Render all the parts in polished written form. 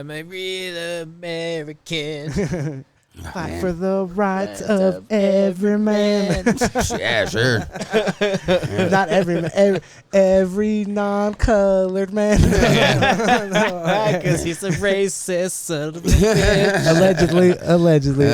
I'm a real American. Fight for the rights of every man. Yeah, sure. Not every man, every non-colored man. Because he's a racist son of a bitch. Allegedly. Allegedly.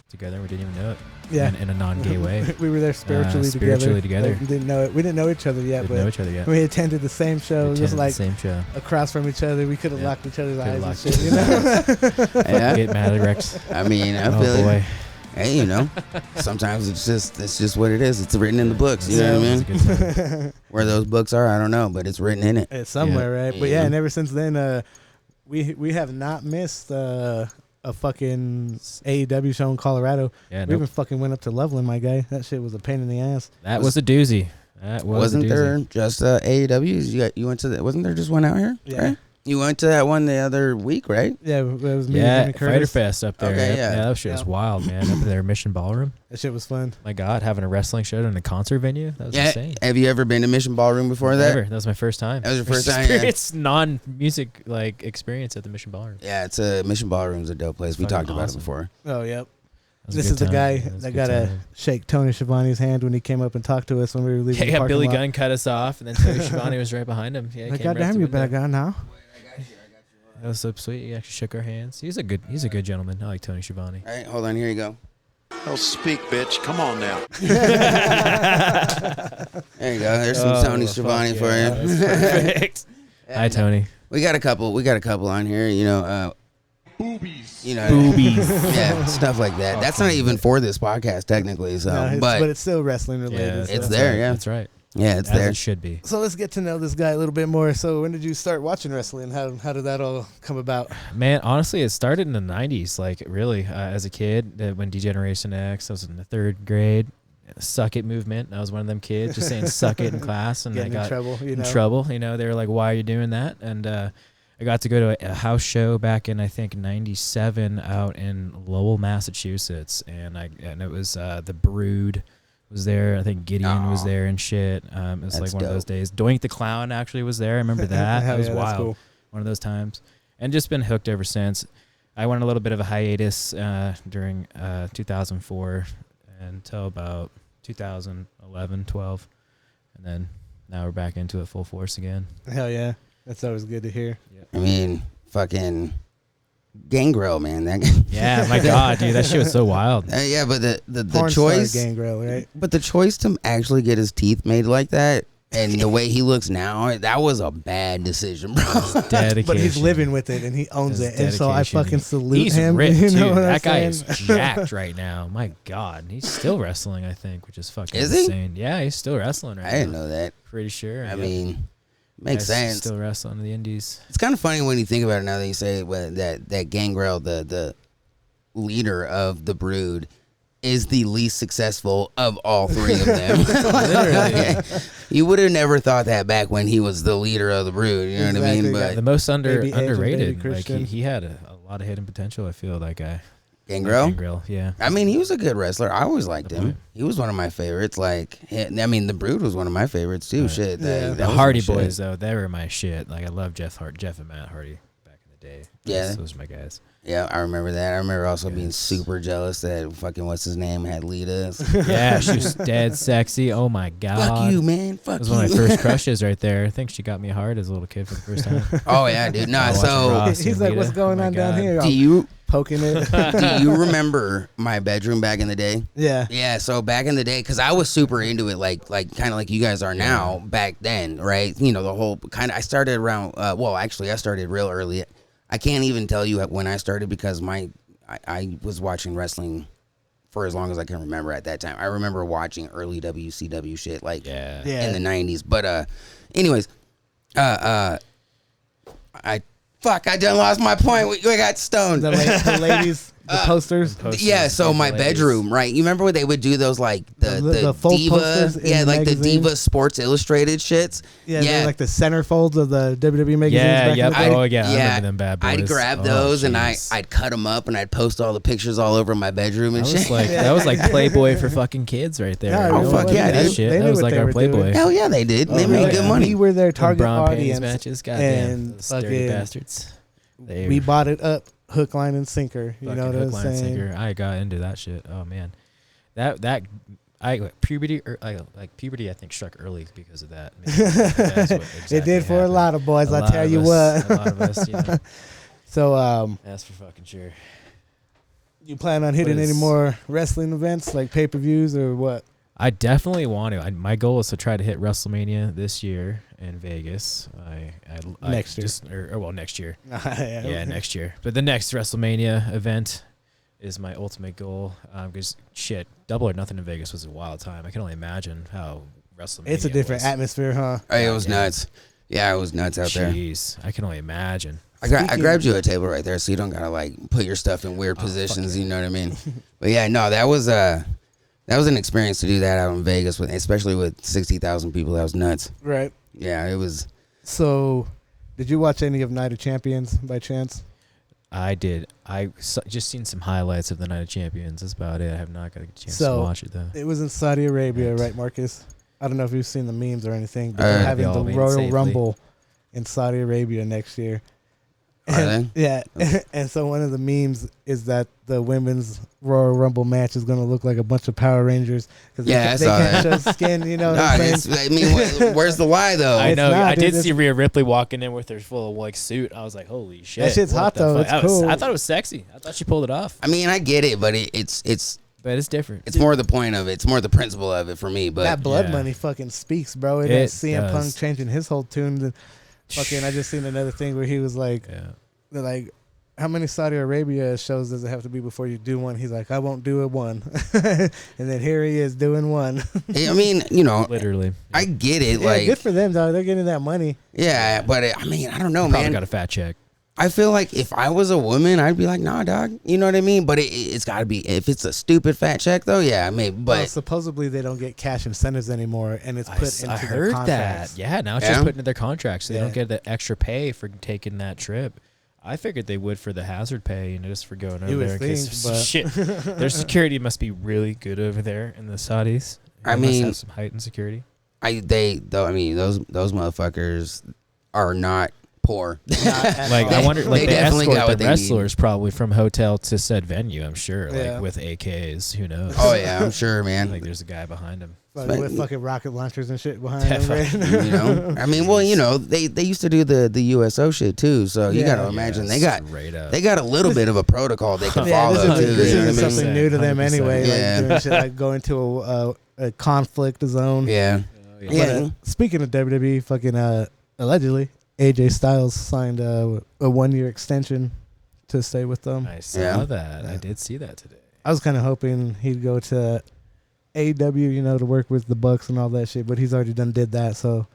Together, we didn't even know it. Yeah. In a non-gay way. We were there spiritually together. Like, we didn't know it. We didn't know each other yet. We attended the same show, just like same show. Across from each other. We could have locked each other's eyes and shit. You know? Yeah. Get mad at Rex. I mean, I feel it. Hey, you know, sometimes it's just what it is. It's written in the books. You know what I mean? Where those books are, I don't know, but it's written in it. It's somewhere, right? But yeah, and ever since then, we have not missed a fucking AEW show in Colorado. Yeah, we even fucking went up to Loveland, my guy. That shit was a pain in the ass. That was a doozy. Wasn't there just AEW? You went to the, wasn't there just one out here? Yeah. Right? You went to that one the other week, right? Yeah, it was me and Jimmy Fighter Fest up there. Okay, yeah, that shit was wild, man. Up there, Mission Ballroom. That shit was fun. My God, having a wrestling show in a concert venue, that was insane. Have you ever been to Mission Ballroom before that? Never. That was my first time. That was your first time. It's non-music like experience at the Mission Ballroom. Yeah, it's a Mission Ballroom's a dope place. We talked about it before. Oh, yep. This is the guy that got to shake Tony Schiavone's hand when he came up and talked to us when we were leaving. Yeah, Billy Gunn cut us off, and then Tony Schiavone was right behind him. Yeah, goddamn, you bad guy now. That was so sweet. He actually shook our hands. He's a good gentleman. I like Tony Schiavone. All right, hold on. Here you go. Oh, speak, bitch. Come on now. There you go. There's some Tony Schiavone for you. Perfect. Hi, Tony. We got a couple on here. You know, Boobies. You know, boobies. Yeah, stuff like that. That's not even for this podcast technically. So, no, but it's still wrestling related. Yeah, it's there. Yeah, that's right. Yeah, it's there. It should be. So let's get to know this guy a little bit more. So when did you start watching wrestling? How did that all come about? Man, honestly, it started in the 90s. Like, really, as a kid, when D-Generation X, I was in the 3rd grade. Suck it movement. I was one of them kids just saying suck it in class. And I got in trouble. You know, they were like, why are you doing that? And I got to go to a house show back in, I think, 97 out in Lowell, Massachusetts. And it was The Brood was there. I think Gideon was there and shit. It was like one of those days. Doink the Clown actually was there. I remember that. That was wild. Cool. One of those times. And just been hooked ever since. I went on a little bit of a hiatus during 2004 until about 2011, 12. And then now we're back into it full force again. Hell yeah. That's always good to hear. Yep. I mean, fucking Gangrel, man. Yeah, my God, dude, that shit was so wild. Yeah, but the choice, Gangrel, right? But the choice to actually get his teeth made like that, and the way he looks now, that was a bad decision, bro. Dedication. But he's living with it and he owns it, and so I fucking salute him. Ripped, you know too. That guy is jacked right now. My God, he's still wrestling, I think, which is fucking insane. Yeah, he's still wrestling right now. I didn't know that. Pretty sure. I mean. Makes sense. Still wrestling in the indies. It's kind of funny when you think about it now that you say that Gangrel, the leader of the Brood, is the least successful of all three of them. Literally. You would have never thought that back when he was the leader of the Brood. You know what I mean? But the most underrated. Like he had a lot of hidden potential. I feel that guy. Gangrel? Yeah. I mean, he was a good wrestler. I always liked him. He was one of my favorites. Like, I mean, the Brood was one of my favorites too. Right. Shit. The Hardy Boys, though, they were my shit. Like, I love Jeff and Matt Hardy back in the day. Yeah. Those were my guys. Yeah, I remember that. I remember also being super jealous that fucking what's his name had Lita. Yeah, she was dead sexy. Oh my God. Fuck you, man. Fuck you. It was one of my first crushes right there. I think she got me hard as a little kid for the first time. Oh yeah, dude. No, so he's like, what's going on down here? Do you poking it? Do you remember my bedroom back in the day? Yeah. Yeah. So back in the day, because I was super into it, like kind of like you guys are now. Back then, right? You know, the whole kind of. I started around. Well, actually, I started real early. I can't even tell you when I started because I was watching wrestling for as long as I can remember at that time. I remember watching early WCW shit like in the 90s. But anyways, I done lost my point. We got stoned. The ladies. The posters. Yeah, so my bedroom, right? You remember when they would do those like the Diva, like the Diva Sports Illustrated shits. Yeah, like the centerfolds of the WWE magazines. Yeah, back I remember them bad boys. I'd grab those and I'd cut them up and I'd post all the pictures all over my bedroom and shit. That was like Playboy for fucking kids right there. Fuck yeah, that shit. That was like our Playboy. Hell yeah, they did. They made good money. We were their target audience matches. Goddamn, dirty bastards. We bought it up. Hook, line, and sinker. You know what I'm saying? Sinker. I got into that shit. Oh man, puberty. Puberty. I think struck early because of that. It did for a lot of boys. I tell you what. A lot of us. You know. So that's for fucking sure. You plan on hitting any more wrestling events like pay-per-views or what? I definitely want to. My goal is to try to hit WrestleMania this year in Vegas. Next year. Next year. Yeah, next year. But the next WrestleMania event is my ultimate goal. Because Double or Nothing in Vegas was a wild time. I can only imagine how WrestleMania. It's a different atmosphere, huh? It was nuts. Yeah, it was nuts out there. Jeez, I can only imagine. I grabbed you a table right there, so you don't gotta like put your stuff in weird positions. You know what I mean? But yeah, no, that was an experience to do that out in Vegas, especially with 60,000 people. That was nuts. Right. Yeah, it was. So, did you watch any of Night of Champions by chance? I did. Just seen some highlights of the Night of Champions. That's about it. I have not got a chance to watch it though. It was in Saudi Arabia, right, Marcus? I don't know if you've seen the memes or anything, but they're having the Royal Rumble in Saudi Arabia next year. Yeah, and so one of the memes is that the women's Royal Rumble match is going to look like a bunch of Power Rangers because they can't show skin. You know what I'm saying? I mean, where's the lie though? I know. I did see Rhea Ripley walking in with her full like suit. I was like, holy shit! That shit's hot though. It's cool. I thought it was sexy. I thought she pulled it off. I mean, I get it, but it's. But it's different. It's more the point of it. It's more the principle of it for me. But that blood money fucking speaks, bro. It is CM Punk changing his whole tune. Fucking, I just seen another thing where he was like, they're like, how many Saudi Arabia shows does it have to be before you do one? He's like, I won't do it one. And then here he is doing one. I mean, you know, literally, I get it. Yeah, like, good for them, dog. They're getting that money. Yeah, but I mean, I don't know, probably man. Got a fat check. I feel like if I was a woman, I'd be like, nah, dog. You know what I mean? But it's got to be, if it's a stupid fat check, though, yeah, maybe. But well, supposedly they don't get cash incentives anymore, and it's put into their contracts. Yeah, now it's just put into their contracts, so they don't get the extra pay for taking that trip. I figured they would for the hazard pay, just for going over there. Shit, their security must be really good over there in the Saudis. They must have some heightened security. Those motherfuckers are not poor. I wonder, like they escort the wrestlers probably from hotel to said venue. I'm sure, like with AKs. Who knows? Oh yeah, I'm sure, man. Like there's a guy behind him. With fucking rocket launchers and shit behind them. Right? You know, I mean, well, you know, they used to do the USO shit too. So you got to imagine they got a little bit of a protocol they can follow too. This is something new to them anyway. Like doing shit like going to a conflict zone. Yeah. But, speaking of WWE, fucking allegedly, AJ Styles signed a 1-year extension to stay with them. I saw that. I did see that today. I was kind of hoping he'd go to AEW, you know, to work with the Bucks and all that shit, but he's already did that. So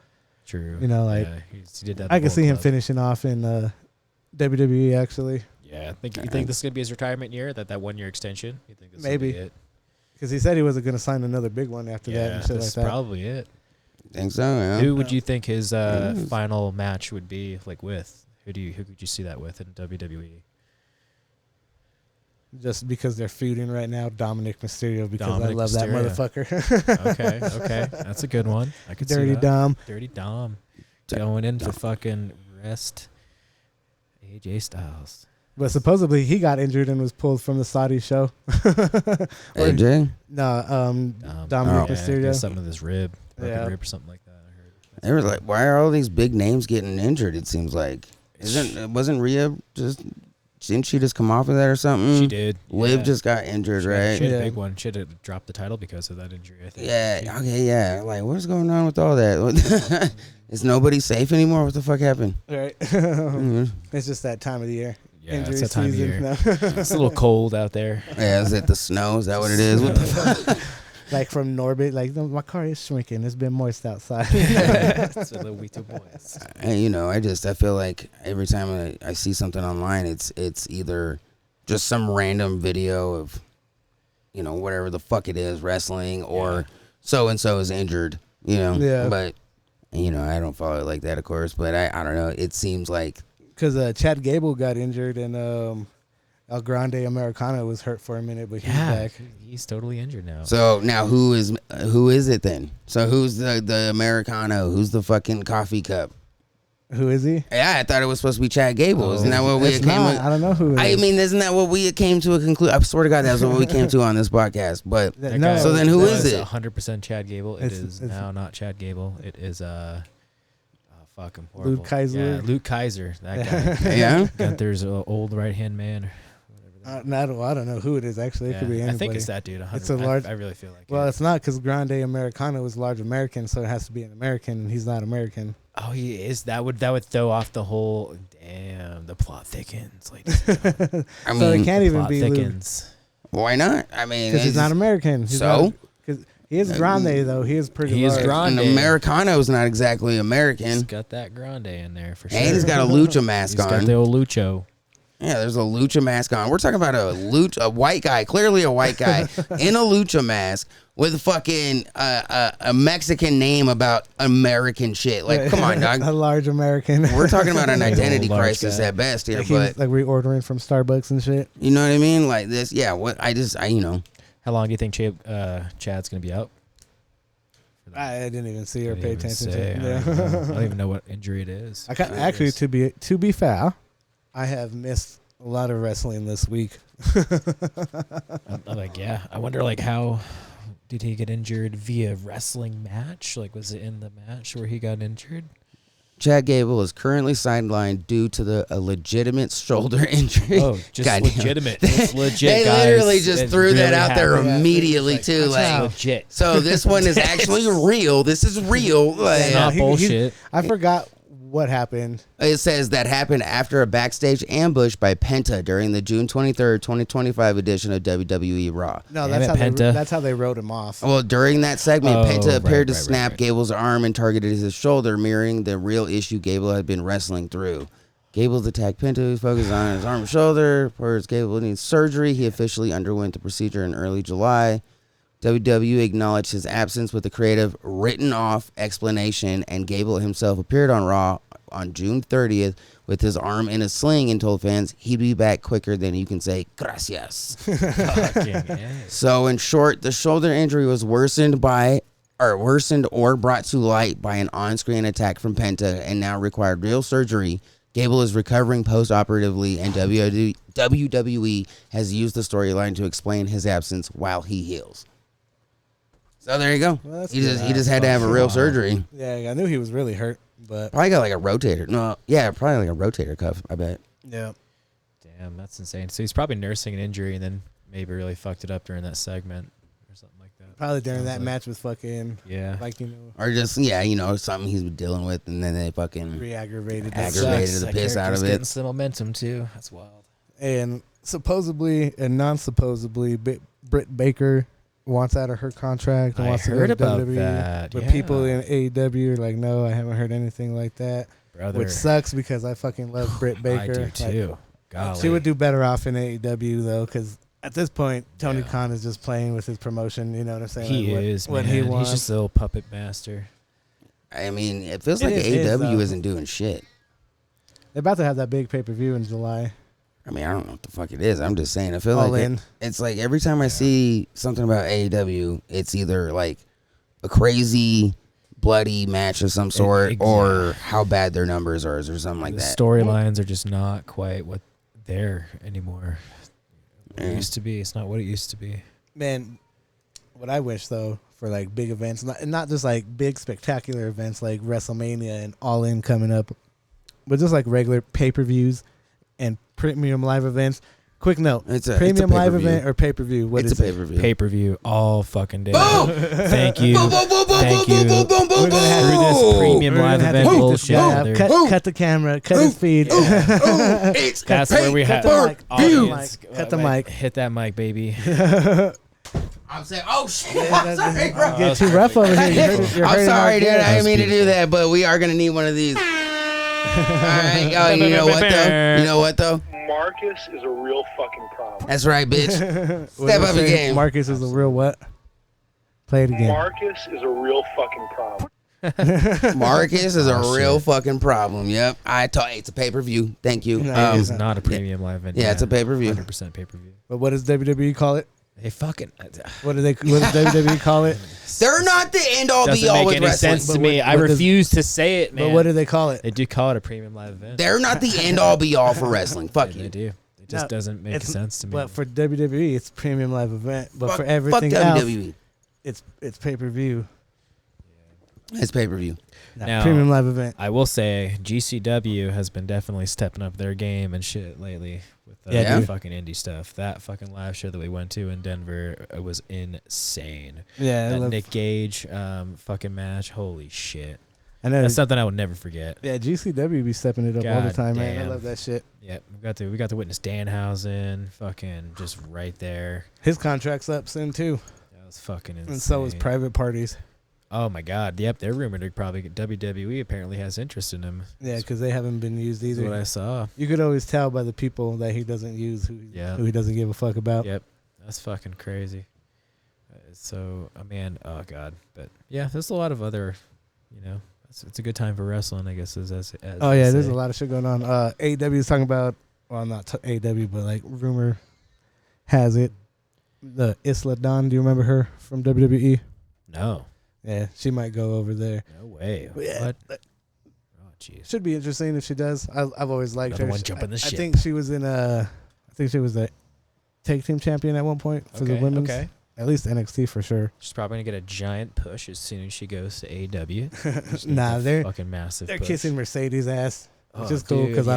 true. You know, like he did that. I can see him finishing off in WWE. Actually. Yeah, you think this is gonna be his retirement year? That 1-year extension? You think this maybe? Will be it? Because he said he wasn't gonna sign another big one after that and shit like that. Probably it. Think so? Yeah. Who would you think his final match would be like with? Who could you see that with in WWE? Just because they're feuding right now, Dominic Mysterio, because I love that motherfucker. Okay, that's a good one. I could Dirty see that. Dom. Dirty Dom. Going in to fucking rest AJ Styles. But supposedly he got injured and was pulled from the Saudi show. AJ? No, Dominic Mysterio. Something with his rib. Rib or something like that. I heard. They were like, why are all these big names getting injured? It seems like wasn't Rhea just? Didn't she just come off of that or something? She did. Liv just got injured, right? She had a big one. She had to drop the title because of that injury, I think. Yeah. Okay. Yeah. Like, what's going on with all that? Is nobody safe anymore? What the fuck happened? Right. It's just that time of the year. Yeah, it's that time of year. It's a little cold out there. Yeah, is it the snow? Is that what it is? What the fuck? Like from Norbit, like my car is shrinking. It's been moist outside. It's a little wee too moist. And you know, I feel like every time I see something online, it's either just some random video of, you know, whatever the fuck it is, wrestling or so and so is injured, you know. Yeah. But you know, I don't follow it like that, of course. But I don't know. It seems like because Chad Gable got injured and El Grande Americano was hurt for a minute, but he's back. He's totally injured now. So now who is it then? So who's the Americano? Who's the fucking coffee cup? Who is he? Yeah, I thought it was supposed to be Chad Gable. Isn't that what we came to? I don't know who it is. I mean, isn't that what we came to a conclusion? I swear to God, that's what we came to on this podcast. But no, so then who is it? 100% Chad Gable. It's now not Chad Gable. It is fucking horrible. Luke Kaiser. Yeah, Luke Kaiser. That guy. Yeah. Gunther's old right hand man. I don't know who it is actually. It could be anybody. I think it's that dude. 100%. It's a large. I really feel like. Well, it's not because Grande Americano was large American, so it has to be an American, and he's not American. Oh, he is. That would throw off the whole. Damn, the plot thickens. Like, I mean, so it can't even plot be thickens. Luke. Why not? I mean, because he's not American. Because he is Grande though. He is pretty. He is Grande. An Americano's not exactly American. He's got that Grande in there for sure. And he's got a lucha mask on. He's got the old lucho. Yeah, there's a lucha mask on. We're talking about a white guy, clearly a white guy, in a lucha mask with fucking a Mexican name about American shit. Like, come on, dog. A large American. We're talking about an identity crisis at best here, but like reordering from Starbucks and shit. You know what I mean? Like this, yeah. You know. How long do you think Chad's gonna be out? I didn't even see or pay attention to it. I don't even know what injury it is. Actually, to be fair, I have missed a lot of wrestling this week. I'm like, yeah. I wonder, like, how did he get injured via wrestling match? Like, was it in the match where he got injured? Chad Gable is currently sidelined due to a legitimate shoulder injury. Oh, just legitimate. It's legit, they guys. literally just threw that out there happened. immediately, too. Like, legit. So this one is actually real. This is real. Like, It's not bullshit. I forgot what happened. It says that happened after a backstage ambush by Penta during the June 23rd, 2025 edition of WWE Raw. No, Damn that's how they wrote him off. Well, during that segment, Penta appeared to right, snap right. Gable's arm and targeted his shoulder, mirroring the real issue Gable had been wrestling through. Gable's attacked Penta, who focused on his arm and shoulder. Whereas Gable needs surgery, he officially underwent the procedure in early July. WWE acknowledged his absence with a creative written-off explanation, and Gable himself appeared on Raw on June 30th with his arm in a sling and told fans he'd be back quicker than you can say gracias. So in short, the shoulder injury was worsened or brought to light by an on-screen attack from Penta and now required real surgery. Gable is recovering post-operatively, and WWE has used the storyline to explain his absence while he heals. So there you go. Well, he just had to have a real surgery. Yeah, I knew he was really hurt, but Probably got like a rotator. No, yeah, probably like a rotator cuff, I bet. yeah. Damn, that's insane. So he's probably nursing an injury and then maybe really fucked it up during that segment or something like that. Probably during Sounds that like- match with fucking like Or just something he's been dealing with, and then they fucking re-aggravated. aggravated the piss out of it. Getting some momentum too. That's wild. And supposedly and non-supposedly, Britt Baker wants out of her contract. And I wants heard to go to about WWE, that, but yeah. people in AEW are like, no, I haven't heard anything like that. Brother, Which sucks because I fucking love Britt Baker. I do Like, too. Golly. she would do better off in AEW though, because at this point, Tony Khan is just playing with his promotion. You know what I'm saying? He Like, is, what man. he wants. He's just a little puppet master. I mean, it feels It like is, AEW though. isn't doing shit. They're about to have that big pay-per-view in July. I mean, I don't know what the fuck it is. I'm just saying. I feel All like in. it's like every time I see something about AEW, it's either like a crazy, bloody match of some sort, or how bad their numbers are, or something like The that. storylines are just not quite what they're anymore. It Yeah. used to be. It's not what it used to be. Man, what I wish though for like big events, not just like big spectacular events like WrestleMania and All In coming up, but just like regular pay-per-views and premium live events. Quick note: It's a premium live pay-per-view. event or pay-per-view? What It's is a it? pay-per-view. Pay-per-view all fucking day. Boom! Thank you. Boom, boom, boom, boom, Thank boom, you. boom, boom, boom, We're gonna have boom. Through this premium We're live gonna have to event beat bullshit. this guy up. there- Cut the camera. Cut his feed. It's That's where we have the view. mic. Cut the mic. Hit that mic, baby. I'm saying, oh shit! I'm sorry, bro. Get too rough over here. I'm sorry, dude. I didn't mean to do that, but we are gonna need one of these. All right. Oh, you know what though? Marcus is a real fucking problem. That's right, bitch. Step up your game. Marcus is a real what? Play it again. Marcus is a real fucking problem. Marcus is a real fucking problem. Yep. It's a pay-per-view. Thank you. No, it is not a premium live event. Yeah, it's a pay-per-view. 100% pay-per-view. But what does WWE call it? They fucking. What does WWE call it? They're not the end-all be-all with wrestling. Doesn't make any sense to me. I refuse to say it, man. But what do they call it? They do call it a premium live event. They're not the end-all be-all for wrestling. Fuck you. They do. It just doesn't make sense to me. But for WWE, it's premium live event. But for everything fuck else, WWE. It's pay-per-view. It's pay-per-view. Now, premium live event. I will say GCW has been definitely stepping up their game and shit lately with the fucking indie stuff. That fucking live show that we went to in Denver was insane. Yeah, that Nick Gage fucking match. Holy shit. I know. That's something I would never forget. Yeah, GCW be stepping it up all the time, man. I love that shit. Yeah, we got to witness Danhausen, fucking just right there. His contract's up soon too. That was fucking insane. And so is Private Parties. Oh my God! Yep, they're rumored to probably get WWE. Apparently has interest in him. Yeah, because they haven't been used either. That's what I saw. You could always tell by the people that he doesn't use, who he doesn't give a fuck about. Yep, that's fucking crazy. So, oh God, but yeah, there's a lot of other, it's a good time for wrestling, I guess. As oh yeah, there's a lot of shit going on. AEW is talking about, well, not AEW, but like rumor has it, the Isla Dawn. Do you remember her from WWE? No. Yeah, she might go over there. No way. Yeah, what? Oh, jeez. Should be interesting if she does. I've always liked Another her. One jumping the ship. I think she was in I think she was the tag team champion at one point for the women's. Okay. At least NXT for sure. She's probably gonna get a giant push as soon as she goes to AEW. Nah, they're fucking massive. They're kissing Mercedes' ass. Which is cool because I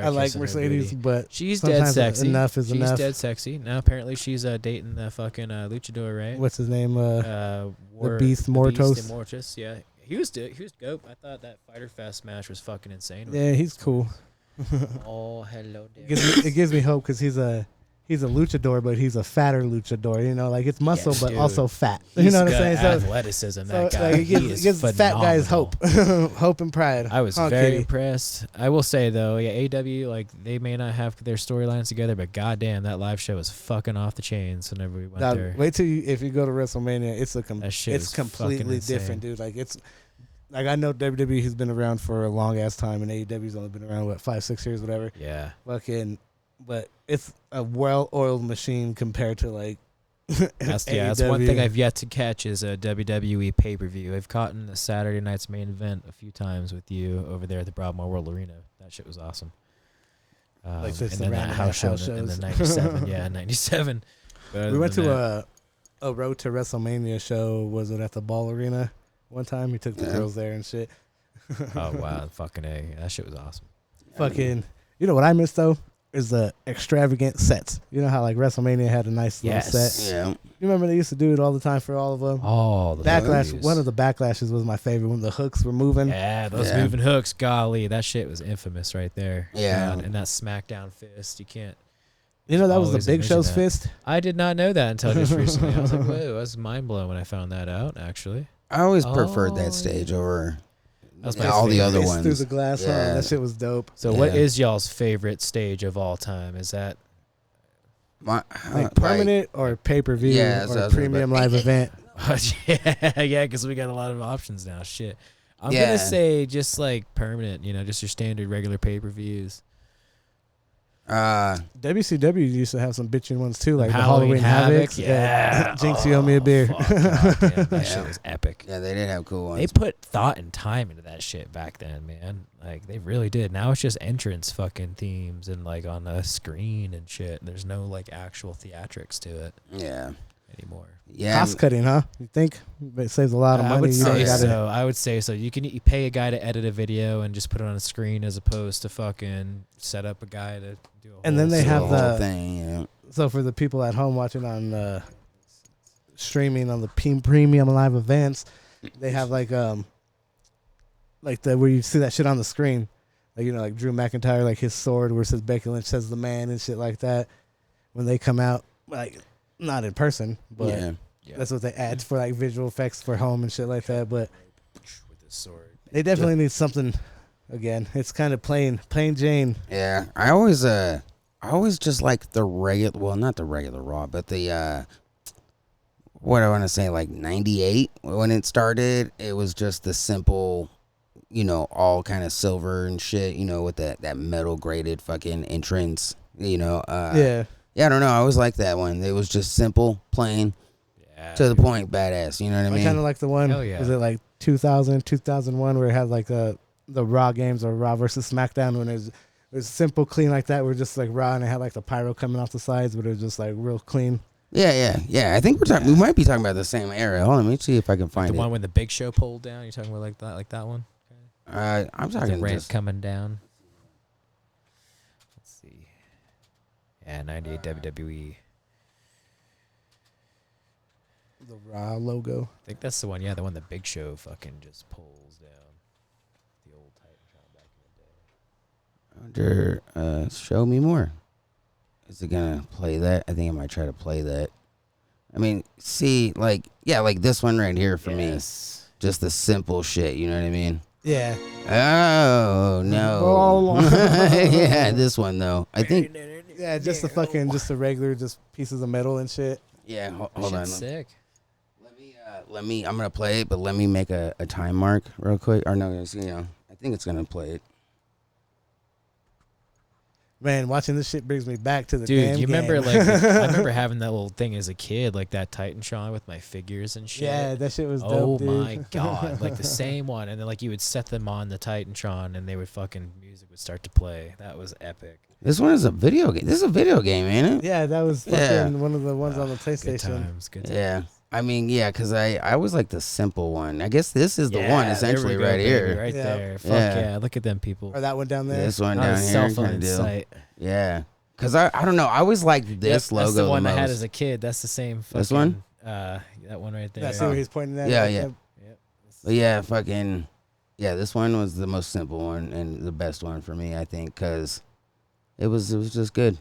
like Mercedes, but she's dead sexy. Enough is enough. She's dead sexy. Now apparently she's dating the fucking luchador, right? What's his name? The Beast Mortos. Beast Mortos, yeah. He was dope. I thought that Fyter Fest match was fucking insane. Yeah, he's cool. Oh, hello there. It gives me hope because he's a luchador, but he's a fatter luchador. Like it's muscle, but also fat. You know what I'm saying? Athleticism, that guy. Like, it gives fat guys hope, hope and pride. I was very impressed. I will say though, AEW, like they may not have their storylines together, but goddamn, that live show was fucking off the chains whenever we went there. Wait till if you go to WrestleMania, it's completely different, dude. Like it's. Like I know WWE has been around for a long ass time, and AEW's only been around 5-6 years, whatever. Yeah. But it's a well-oiled machine compared to like. That's one thing I've yet to catch is a WWE pay-per-view. I've caught in the Saturday night's main event a few times with you over there at the Broadmoor World Arena. That shit was awesome. Like this and then that house show in the 97. Yeah, 97. We went to a Road to WrestleMania show. Was it at the Ball Arena? One time we took the girls there and shit. Oh wow, fucking A. That shit was awesome. Fucking, you know what I miss though? Is the extravagant sets. You know how like WrestleMania had a nice little set? Yeah. You remember they used to do it all the time for all of them? Oh, the Backlash. movies. One of the backlashes was my favorite when the hooks were moving. Yeah, those moving hooks. Golly, that shit was infamous right there. Yeah. And that SmackDown fist. You can't. You know that was the Big Show's fist? I did not know that until just recently. I was like, whoa, I was mind blown when I found that out, actually. I always preferred that stage over all the other ones. Through the glass, that shit was dope. So what is y'all's favorite stage of all time? Is that like permanent or pay-per-view or premium live event? Yeah, because we got a lot of options now. Shit. I'm going to say just like permanent, just your standard regular pay-per-views. WCW used to have some bitching ones too, like the Halloween Havoc. Yeah. Jinx, you owe me a beer. That shit was epic. Yeah, they did have cool ones. They put thought and time into that shit back then, man. Like they really did. Now it's just entrance fucking themes and like on the screen and shit. There's no like actual theatrics to it. Yeah. Anymore. Yeah. Cost cutting, huh? You think it saves a lot of money? I would say so. You pay a guy to edit a video and just put it on a screen as opposed to fucking set up a guy to do a whole and then they have the thing. Yeah. So for the people at home watching on streaming on the premium live events, they have like the where you see that shit on the screen, like like Drew McIntyre, like his sword where it says Becky Lynch says the man and shit like that. When they come out, like. Not in person, but that's what they add for like visual effects for home and shit like that. But with his sword, they definitely need something. Again, it's kind of plain Jane. Yeah, I always I always just like the regular, well, not the regular Raw, but the, what I want to say, like 98 when it started, it was just the simple, you know, all kind of silver and shit, you know, with that metal graded fucking entrance, you know. Yeah, I don't know. I always liked that one. It was just simple, plain, to the point, badass, you know what I mean? I kind of like the one, was it like 2000, 2001, where it had like the Raw games or Raw versus SmackDown when it was simple, clean like that. We're just like Raw and it had like the pyro coming off the sides, but it was just like real clean. Yeah. I think we might be talking about the same era. Hold on, let me see if I can find the one when the Big Show pulled down. You're talking about like that one? I'm talking the ramp coming down. Let's see. Yeah, 98 WWE. The Raw logo. I think that's the one. Yeah, the one the Big Show fucking just pulls down. The old Titantron back in the day. Show me more. Is it gonna play that? I think I might try to play that. I mean, see, like this one right here for me. Just the simple shit, you know what I mean? Yeah. Oh no. Yeah, this one though. I think. Yeah, just the regular, just pieces of metal and shit. Yeah, hold on. Sick. Let me. I'm gonna play it, but let me make a time mark real quick. Or no, you know, I think it's gonna play it. Man, watching this shit brings me back to the damn Dude, you game. remember I remember having that little thing as a kid, like that Titantron with my figures and shit. Yeah, that shit was dope, dude. Oh my god, like the same one, and then like you would set them on the Titantron, and they would fucking music would start to play. That was epic. This one is a video game. This is a video game, ain't it? Yeah, that was fucking one of the ones on the PlayStation. Good times. Yeah. I mean, yeah, because I was like the simple one. I guess this is the one essentially right here. Right there. Fuck yeah. Look at them people. Or that one down there. This one Not down a here. Cell phone in sight. Yeah. Because I don't know. I always liked this logo. That's the one most. I had as a kid. That's the same fucking. This one? That one right there. That's where he's pointing at. Yeah, like yeah. that. But yeah, fucking. Yeah, this one was the most simple one and the best one for me, I think, because it was just good.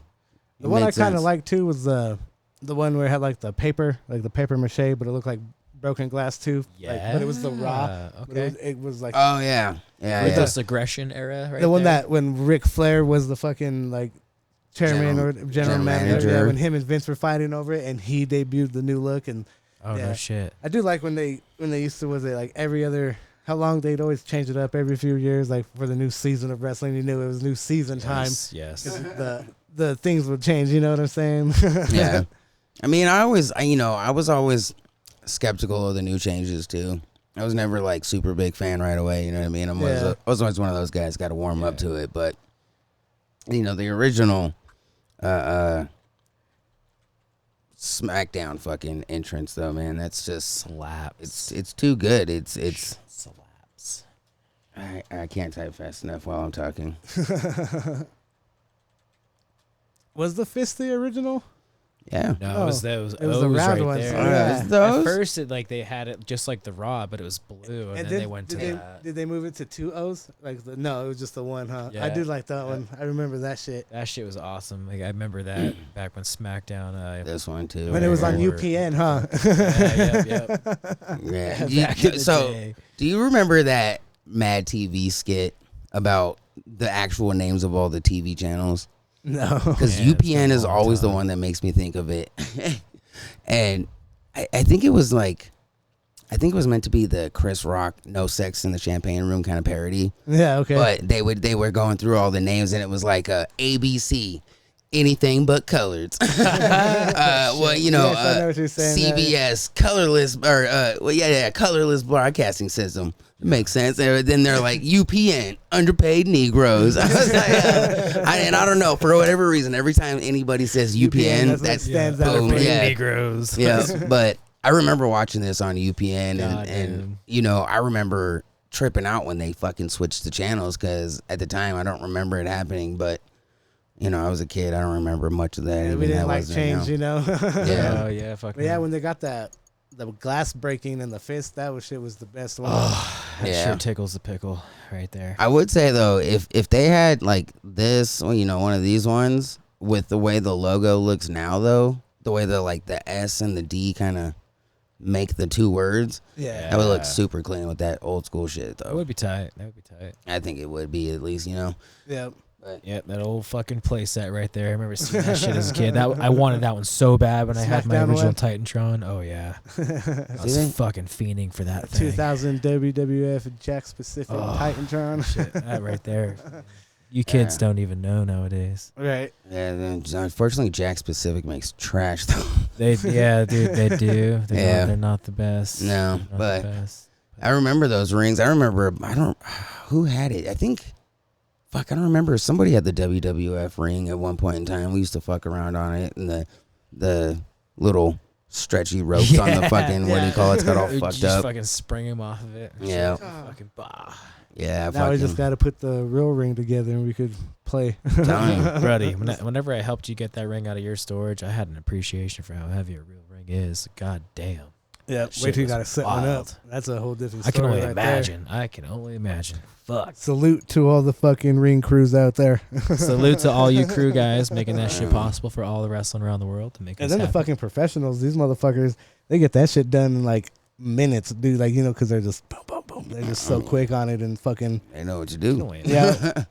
The one I kind of liked too was the one where it had like the paper mache, but it looked like broken glass too. Yeah, but it was the Raw. Okay, it was like. Oh yeah. This aggression era, right? The one there? that when Ric Flair was the fucking like chairman or general manager. Yeah, when him and Vince were fighting over it, and he debuted the new look and. No shit. I do like when they used to, was it like every other. How long they'd always change it up every few years, like for the new season of wrestling. You knew it was new season time. Yes. The things would change. You know what I'm saying? Yeah. I mean, I was always skeptical of the new changes too. I was never like super big fan right away. You know what I mean? I was always one of those guys got to warm up to it. But you know, the original SmackDown fucking entrance though, man, that's just slaps. It's too good. It's slaps. I can't type fast enough while I'm talking. Was the fist the original? Yeah. No, it was those. It was the round right ones. there. Yeah. Those? At first, they had it just like the Raw, but it was blue, and then they went to that. Did they move it to 2 O's? No, it was just the one, huh? Yeah. I do like that one. I remember that shit. That shit was awesome. Like I remember that back when SmackDown. This one too. When it was on UPN, huh? Yeah. So, do you remember that Mad TV skit about the actual names of all the TV channels? No, because UPN is always the one that makes me think of it. And I think it was meant to be the Chris Rock "No Sex in the Champagne Room" kind of parody. Yeah, okay. But they were going through all the names, and it was like ABC, anything but colored. Well, you know, CBS, colorless, or colorless broadcasting system. It makes sense. And then they're like UPN, underpaid Negroes. I was like, and I don't know, for whatever reason, every time anybody says UPN, that stands out. Boom, Negroes. Yeah, but I remember watching this on UPN, and you know, I remember tripping out when they fucking switched the channels, because at the time I don't remember it happening, but you know, I was a kid. I don't remember much of that. Yeah, we didn't like change, you know. Yeah. Oh yeah, fuck. But yeah, when they got the glass breaking and the fist, that shit was the best one. Oh, that sure tickles the pickle right there. I would say though, if they had like this, well, you know, one of these ones with the way the logo looks now, though, the way the S and the D kind of make the two words, that would look super clean with that old school shit, though. It would be tight. That would be tight. I think it would be, at least, you know. Yeah. But yeah, that old fucking playset right there. I remember seeing that shit as a kid. I wanted that one so bad when I had my original Titantron. Oh yeah, I was fucking fiending for that thing. 2000 WWF Jack Specific Titantron. Shit, that right there. You kids don't even know nowadays. Right. Yeah, then unfortunately Jack Specific makes trash though. Dude, they do. They're not the best. No, but I remember those rings. Who had it? I don't remember. Somebody had the WWF ring at one point in time. We used to fuck around on it, and the little stretchy ropes on the fucking, what do you call it? It's got all fucked up. Just fucking spring him off of it. Yeah. Fucking bah. Yeah. Now we just got to put the real ring together and we could play. Buddy, whenever I helped you get that ring out of your storage, I had an appreciation for how heavy a real ring is. God damn. Yeah, wait till you got to set one up. That's a whole different story. I can only imagine. Fuck. Salute to all the fucking ring crews out there. Salute to all you crew guys making that shit possible for all the wrestling around the world to make. And then the fucking professionals, these motherfuckers, they get that shit done in like minutes, dude. Like, because they're just boom, boom, boom. They're just so quick on it and fucking. They know what to do. Yeah.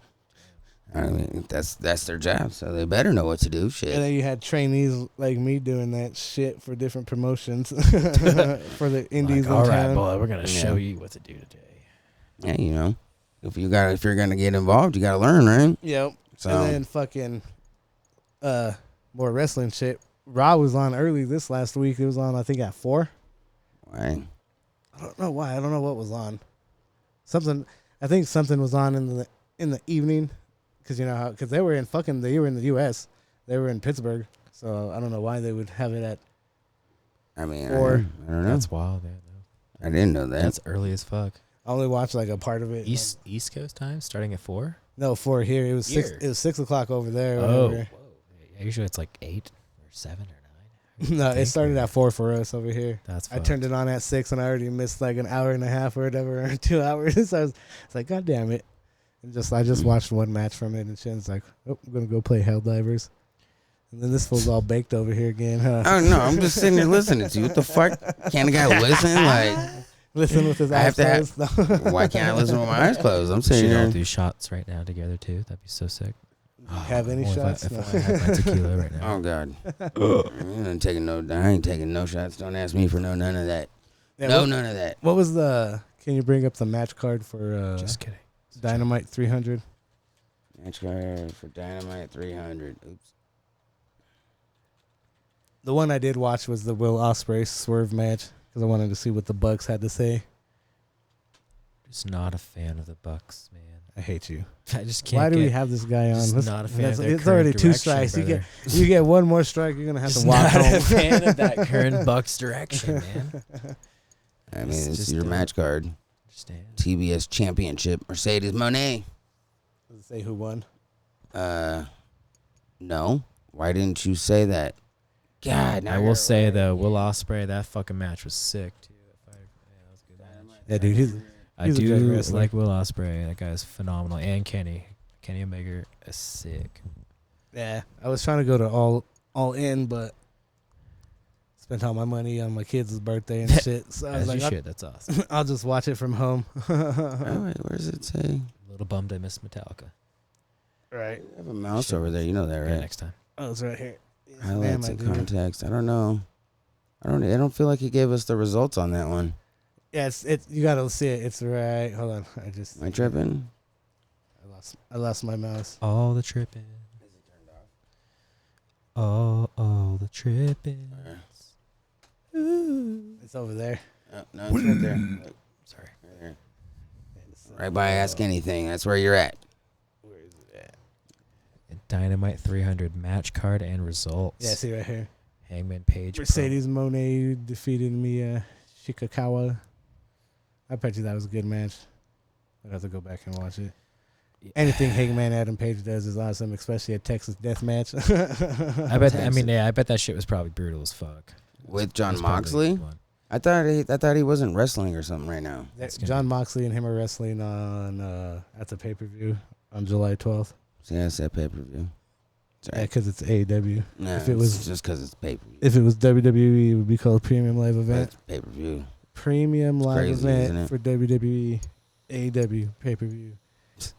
I mean, that's their job, so they better know what to do. Shit. And then you had trainees like me doing that shit for different promotions for the indies. Like, all right, boy, we're gonna show you what to do today. Yeah, if you're gonna get involved, you gotta learn, right? Yep. So. And then fucking more wrestling shit. Raw was on early this last week. It was on, I think, at 4. Why? I don't know why. I don't know what was on. I think something was on in the evening. Because they were in the U.S. They were in Pittsburgh. So I don't know why they would have it at. I mean, or I don't know. That's wild. I didn't know that. That's early as fuck. I only watched like a part of it. East Coast time, starting at 4. No, 4 here. It was 6. It was 6 o'clock over there. Oh, whoa. Usually it's like 8 or 7 or 9. No, it started at 4 for us over here. That's. I turned it on at 6, and I already missed like an hour and a half or whatever, or 2 hours. So I was like, God damn it. And I just watched one match from it, and Shen's like, oh, I'm going to go play Helldivers. And then this fool's all baked over here again, huh? Oh, no, I'm just sitting there listening to you. What the fuck? Can't a guy listen? Like, listen with his eyes closed? Why can't I listen with my eyes closed? I'm sitting here. We should all do shots right now together, too. That'd be so sick. Have any shots? If I had my tequila right now. Oh, God. I ain't taking no shots. Don't ask me for none of that. Yeah, none of that. What was can you bring up the match card for... Just kidding. Dynamite 300. Match card for Dynamite 300. Oops. The one I did watch was the Will Ospreay Swerve match because I wanted to see what the Bucks had to say. Just not a fan of the Bucks, man. I hate you. I just can't. Why do we have this guy on? Just not a fan of their It's already 2 strikes. Brother. You get one more strike, you're gonna have just to walk home. Not a fan of that current Bucks direction, man. I mean, it's just your match card. TBS Championship, Mercedes Moné. Does it say who won? No. Why didn't you say that? God, I will say though, Will Ospreay, that fucking match was sick too. That was a good match. Yeah, dude, he's I do like Will Ospreay. That guy is phenomenal, and Kenny Omega is sick. Yeah, I was trying to go to all in, but spent all my money on my kids' birthday and shit. So I was like, that's awesome. I'll just watch it from home. Oh, wait, where does it say? A little bummed I missed Metallica. Right. I have a mouse over there. You know that, right? Yeah, next time. Oh, it's right here. Highlights and context. I don't know. I don't feel like he gave us the results on that one. Yeah, it's you gotta see it. It's right. Hold on. Am I tripping? I lost my mouse. All the tripping. Is it turned off? All the tripping. It's over there. Oh, no, it's right there. Look. Sorry. Right there. Right by Ask Anything. That's where you're at. Where is it at? Dynamite 300 match card and results. Yeah, see right here. Hangman Page. Mercedes Moné defeated Mia Shikakawa. I bet you that was a good match. I'd have to go back and watch it. Yeah. Anything Hangman Adam Page does is awesome, especially a Texas death match. I bet that shit was probably brutal as fuck. With John Moxley? I thought he wasn't wrestling or something right now. John Moxley and him are wrestling on at the pay-per-view on July 12th. Yeah, it's that pay-per-view. Yeah, because it's AEW. No, if it was just because it's pay-per-view. If it was WWE, it would be called Premium Live Event. Pay-per-view. Premium Live Event for WWE, AEW pay-per-view.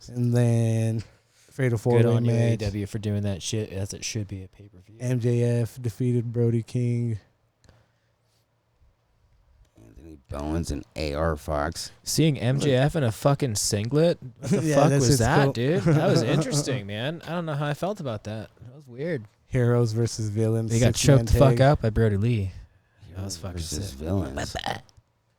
And then Fatal 4-way Good on you, match. AEW, for doing that shit as it should be a pay-per-view. MJF defeated Brody King. Anthony Bowens and AR Fox. Seeing MJF in a fucking singlet? What the fuck was that, cool. Dude? That was interesting, man. I don't know how I felt about that. That was weird. Heroes versus villains. They got choked the fuck out by Brody Lee. That was fucking sick. Villains.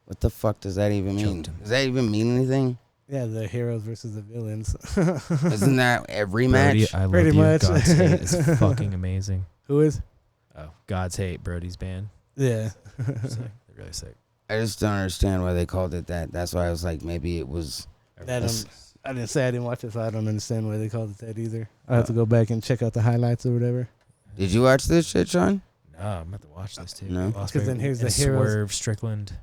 What the fuck does that even mean? Does that even mean anything? Yeah, the heroes versus the villains. Isn't that every match? Brody, I love Pretty you. much. God's Hate is fucking amazing. Who is? Oh, God's Hate, Brody's band. Yeah. Sick. They're really sick. I just don't understand why they called it that. That's why I was like, maybe it was. I didn't say I didn't watch it, so I don't understand why they called it that either. I'll have to go back and check out the highlights or whatever. Did you watch this shit, Shawn? No, I'm about to watch this too. No, because then here's the heroes. Swerve Strickland.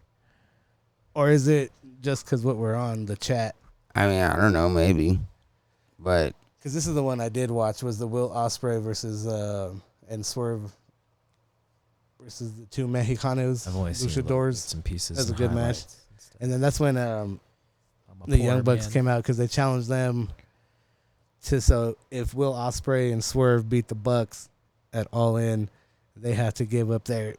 Or is it just because what we're on the chat? I mean, I don't know, maybe, but because this is the one I did watch was the Will Ospreay versus and Swerve versus the two Mexicanos. I've only seen luchadors. Some pieces. That's a good match. And then that's when the Young Bucks came out because they challenged them to so if Will Ospreay and Swerve beat the Bucks at All In, they have to give up their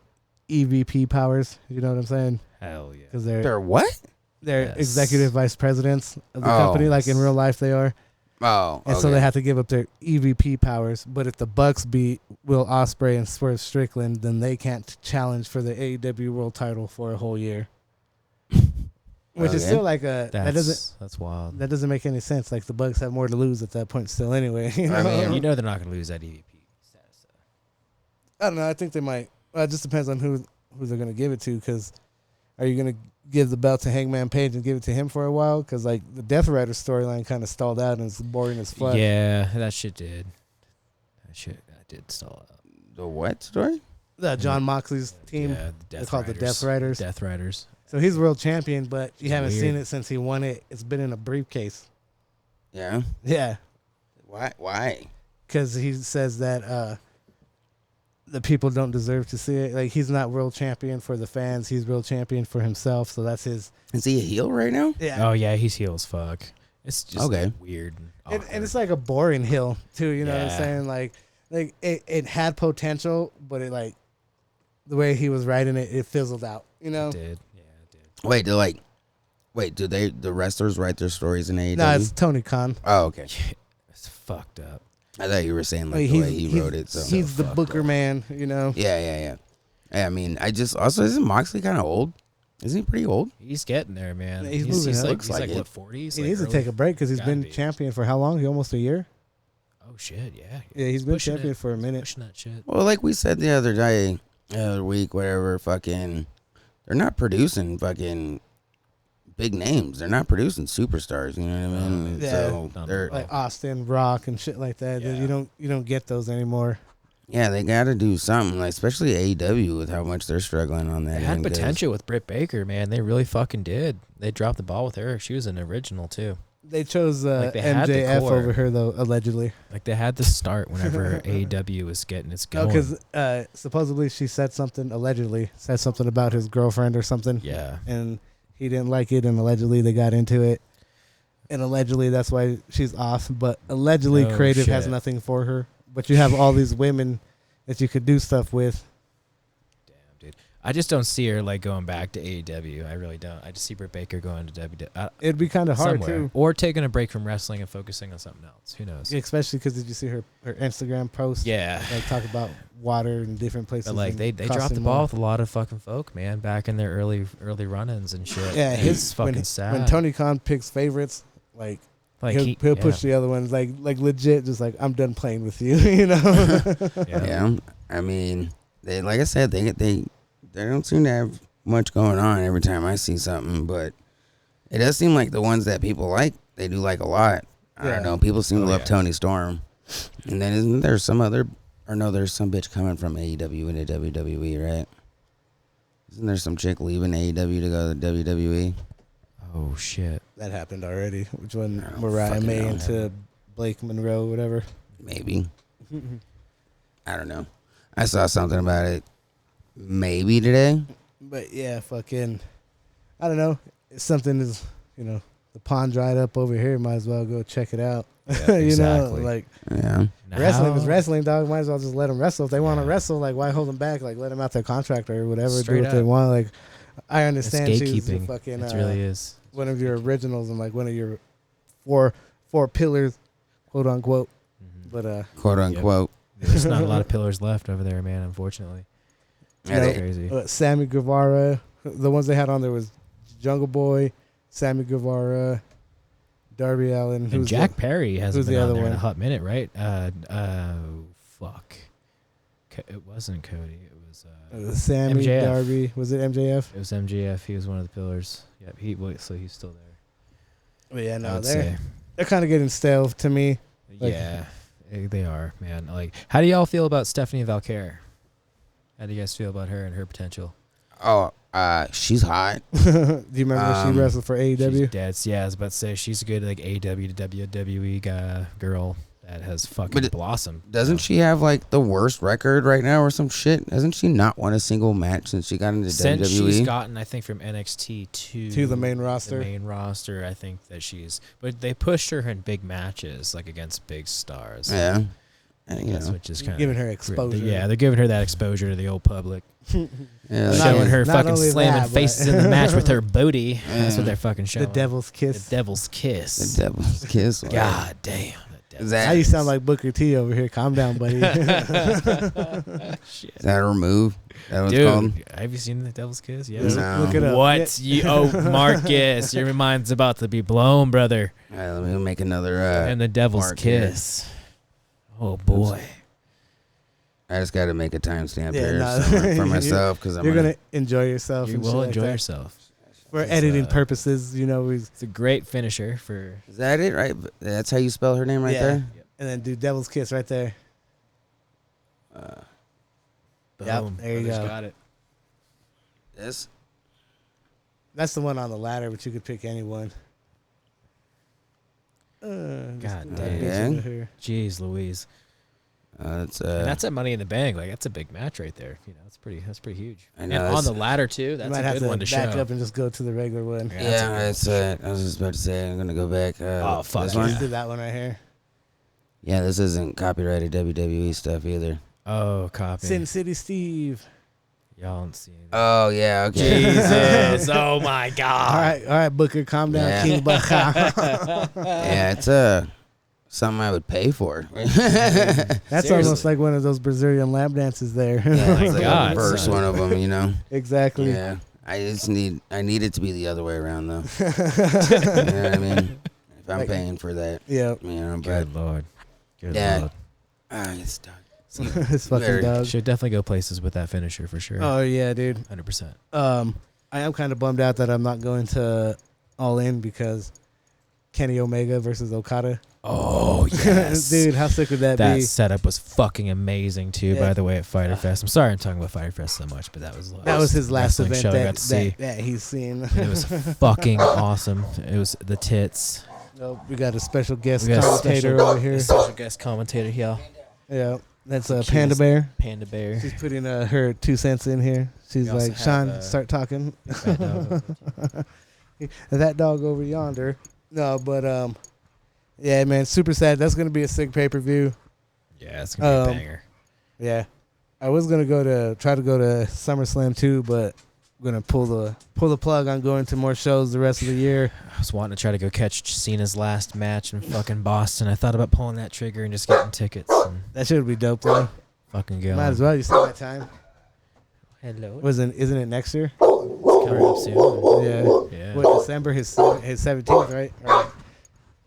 EVP powers. You know what I'm saying? Hell yeah. Because they're what? They're executive vice presidents of the company, like in real life they are. Oh, and so they have to give up their EVP powers. But if the Bucks beat Will Ospreay and Swerve Strickland, then they can't challenge for the AEW World Title for a whole year. Which is still like that's wild. That doesn't make any sense. Like the Bucks have more to lose at that point still anyway. You know? I mean, you know they're not going to lose that EVP status. I don't know. I think they might. Well, it just depends on who they're going to give it to. Because are you going to give the belt to Hangman Page and give it to him for a while? Because like the Death Rider storyline kind of stalled out and it's boring as fuck. Yeah, that shit did. That did stall out. The what story? John Moxley's team. Yeah, they're called the Death Riders. Death Riders. So he's world champion, but you haven't seen it since he won it. It's been in a briefcase. Yeah. Yeah. Why? Because he says that the people don't deserve to see it. Like he's not world champion for the fans. He's world champion for himself. So that's his. Is he a heel right now? Yeah. Oh yeah, he's heel as fuck. It's just weird. And it's like a boring heel too. You know what I'm saying? Like it had potential, but it like the way he was writing it, it fizzled out. You know. It did. Wait, do the wrestlers write their stories in AEW? No, it's Tony Khan. Oh, okay. It's fucked up. I thought you were saying like the way he wrote it. So he's the booker man, you know. Yeah. I mean, isn't Moxley kind of old? Isn't he pretty old? He's getting there, man. He's moving up. He's like what, 40s? He needs to take a break because he's been champion for how long? Almost a year. Oh shit, yeah. Yeah, he's been champion for a minute. Pushing that shit. Well, like we said the other week, whatever, fucking, they're not producing fucking big names. They're not producing superstars. You know what I mean? Yeah. So they're like Austin, Rock, and shit like that. Yeah. You don't get those anymore. Yeah, they got to do something, like especially AEW with how much they're struggling on that. They had potential with Britt Baker, man. They really fucking did. They dropped the ball with her. She was an original too. They chose MJF over her though, allegedly. Like they had the start whenever AEW was getting its going. Because supposedly she said something about his girlfriend or something. Yeah, and he didn't like it, and allegedly they got into it, and allegedly that's why she's off. But allegedly, creative has nothing for her. But you have all these women that you could do stuff with. Damn, dude. I just don't see her like going back to AEW. I really don't. I just see Britt Baker going to WWE. It'd be kind of hard too, or taking a break from wrestling and focusing on something else. Who knows? Yeah, especially because did you see her Instagram post? Yeah, like talk about water in different places. But like they dropped the ball with a lot of fucking folk, man, back in their early run-ins and shit. Yeah, it's fucking sad. When Tony Khan picks favorites, like he'll push the other ones, like legit, just like I'm done playing with you, you know. Yeah, I mean, they like I said, they don't seem to have much going on every time I see something, but it does seem like the ones that people like, they do like a lot. I don't know. People seem to love Tony Storm, and then isn't there some other? Or no, there's some bitch coming from AEW into WWE, right? Isn't there some chick leaving AEW to go to WWE? Oh shit, that happened already. Which one? Mariah May into Blake Monroe, whatever. Maybe. I don't know. I saw something about it maybe today. But yeah, fucking, I don't know. If something is, the pond dried up over here, might as well go check it out. Yeah, exactly. Wrestling is wrestling, dog. Might as well just let them wrestle. If they want to wrestle, like, why hold them back? Like, let them out their contract or whatever. Straight do what they want. Like, I understand it's she's gatekeeping. fucking, it really is. one of your originals and, like, one of your four pillars, quote unquote. But quote unquote. Yep. There's not a lot of pillars left over there, man. Unfortunately, That's crazy. Sammy Guevara, the ones they had on there was Jungle Boy, Sammy Guevara, Darby Allin, and Jack Perry hasn't been the on other there in one? a hot minute, right? Fuck. It wasn't Cody. It was Sammy, MJF. Darby. Was it MJF? It was MJF. He was one of the pillars. Yep. So he's still there. But yeah, no, I would say. they're kind of getting stale to me. Like, Yeah, they are, man. Like, how do y'all feel about Stephanie Valkyrie? How do you guys feel about her and her potential? Oh, she's hot. Do you remember when she wrestled for AEW? She's dead. Yeah, I was about to say she's a good like AEW to WWE girl that has fucking blossomed. Doesn't she have like the worst record right now or some shit? Hasn't she not won a single match since she got into WWE? Since she's gotten, I think, from NXT to the main roster. The main roster, I think that but they pushed her in big matches, like against big stars. Yeah. I guess, which is kind of giving her exposure. Yeah, they're giving her that exposure to the old public. Yeah, showing her fucking slamming that, faces in the match with her booty. That's what they're fucking showing. The devil's kiss. The devil's kiss. The devil's kiss. God damn. Now you sound like Booker T over here. Calm down, buddy. Shit. Is that her move? That was called? Have you seen the devil's kiss? Yeah. No. Look it up. What? Marcus, your mind's about to be blown, brother. All right, let me make another. And the devil's kiss. Here. Oh boy. I just got to make a timestamp here for myself because you're gonna enjoy yourself. You will enjoy yourself. For editing purposes, you know, it's a great finisher for. Is that it? Right? That's how you spell her name, right there. Yep. And then do devil's kiss right there. Boom. Yep, there you go. Got it. This. That's the one on the ladder, but you could pick anyone. God damn. Jeez Louise. That's at Money in the Bank. Like, that's a big match right there. You know, that's pretty huge. I know, and on the ladder too. That's a good one to show. Back up and just go to the regular one. Yeah, that's I was just about to say I'm gonna go back. Oh fuck! This one? Do that one right here. Yeah, this isn't copyrighted WWE stuff either. Oh, copy. Sin City Steve. Y'all don't see it. Oh yeah, okay. Jesus! Oh my God! All right, Booker, calm down, Yeah. King Booker. Yeah, it's something I would pay for. That's Seriously. almost like one of those Brazilian lap dances there. Yeah, it's like God, the first one of them, you know. Exactly. Yeah, I need it to be the other way around though. You know what I mean? If I'm paying for that, yeah. You know, Good Lord. Good Yeah. Lord. It's done. It's fucking dog. Should definitely go places with that finisher for sure. Oh yeah, dude. 100%. I am kind of bummed out that I'm not going to All In because Kenny Omega versus Okada. Oh yes, dude, how sick would that be? That setup was fucking amazing too. Yeah. By the way, at Fyter Fest. I'm sorry I'm talking about Fyter Fest so much, but that was his last event show I got to see. that he's seen. It was fucking awesome. It was the tits. Oh, we got a special guest commentator over here. Special guest commentator here. Yeah, that's Panda Bear. Panda Bear. She's putting her 2 cents in here. She's like, Shawn, start talking. That dog over yonder. No, but yeah, man, super sad. That's gonna be a sick pay-per-view. Yeah, it's gonna be a banger. Yeah, I was gonna try to go to SummerSlam too, but I'm gonna pull the plug on going to more shows the rest of the year. I was wanting to try to go catch Cena's last match in fucking Boston. I thought about pulling that trigger and just getting tickets. And That should be dope though. fucking go. Might as well. You still got time. Hello. Isn't it next year? It's coming up soon. Yeah. What, December? His 17th, right? Or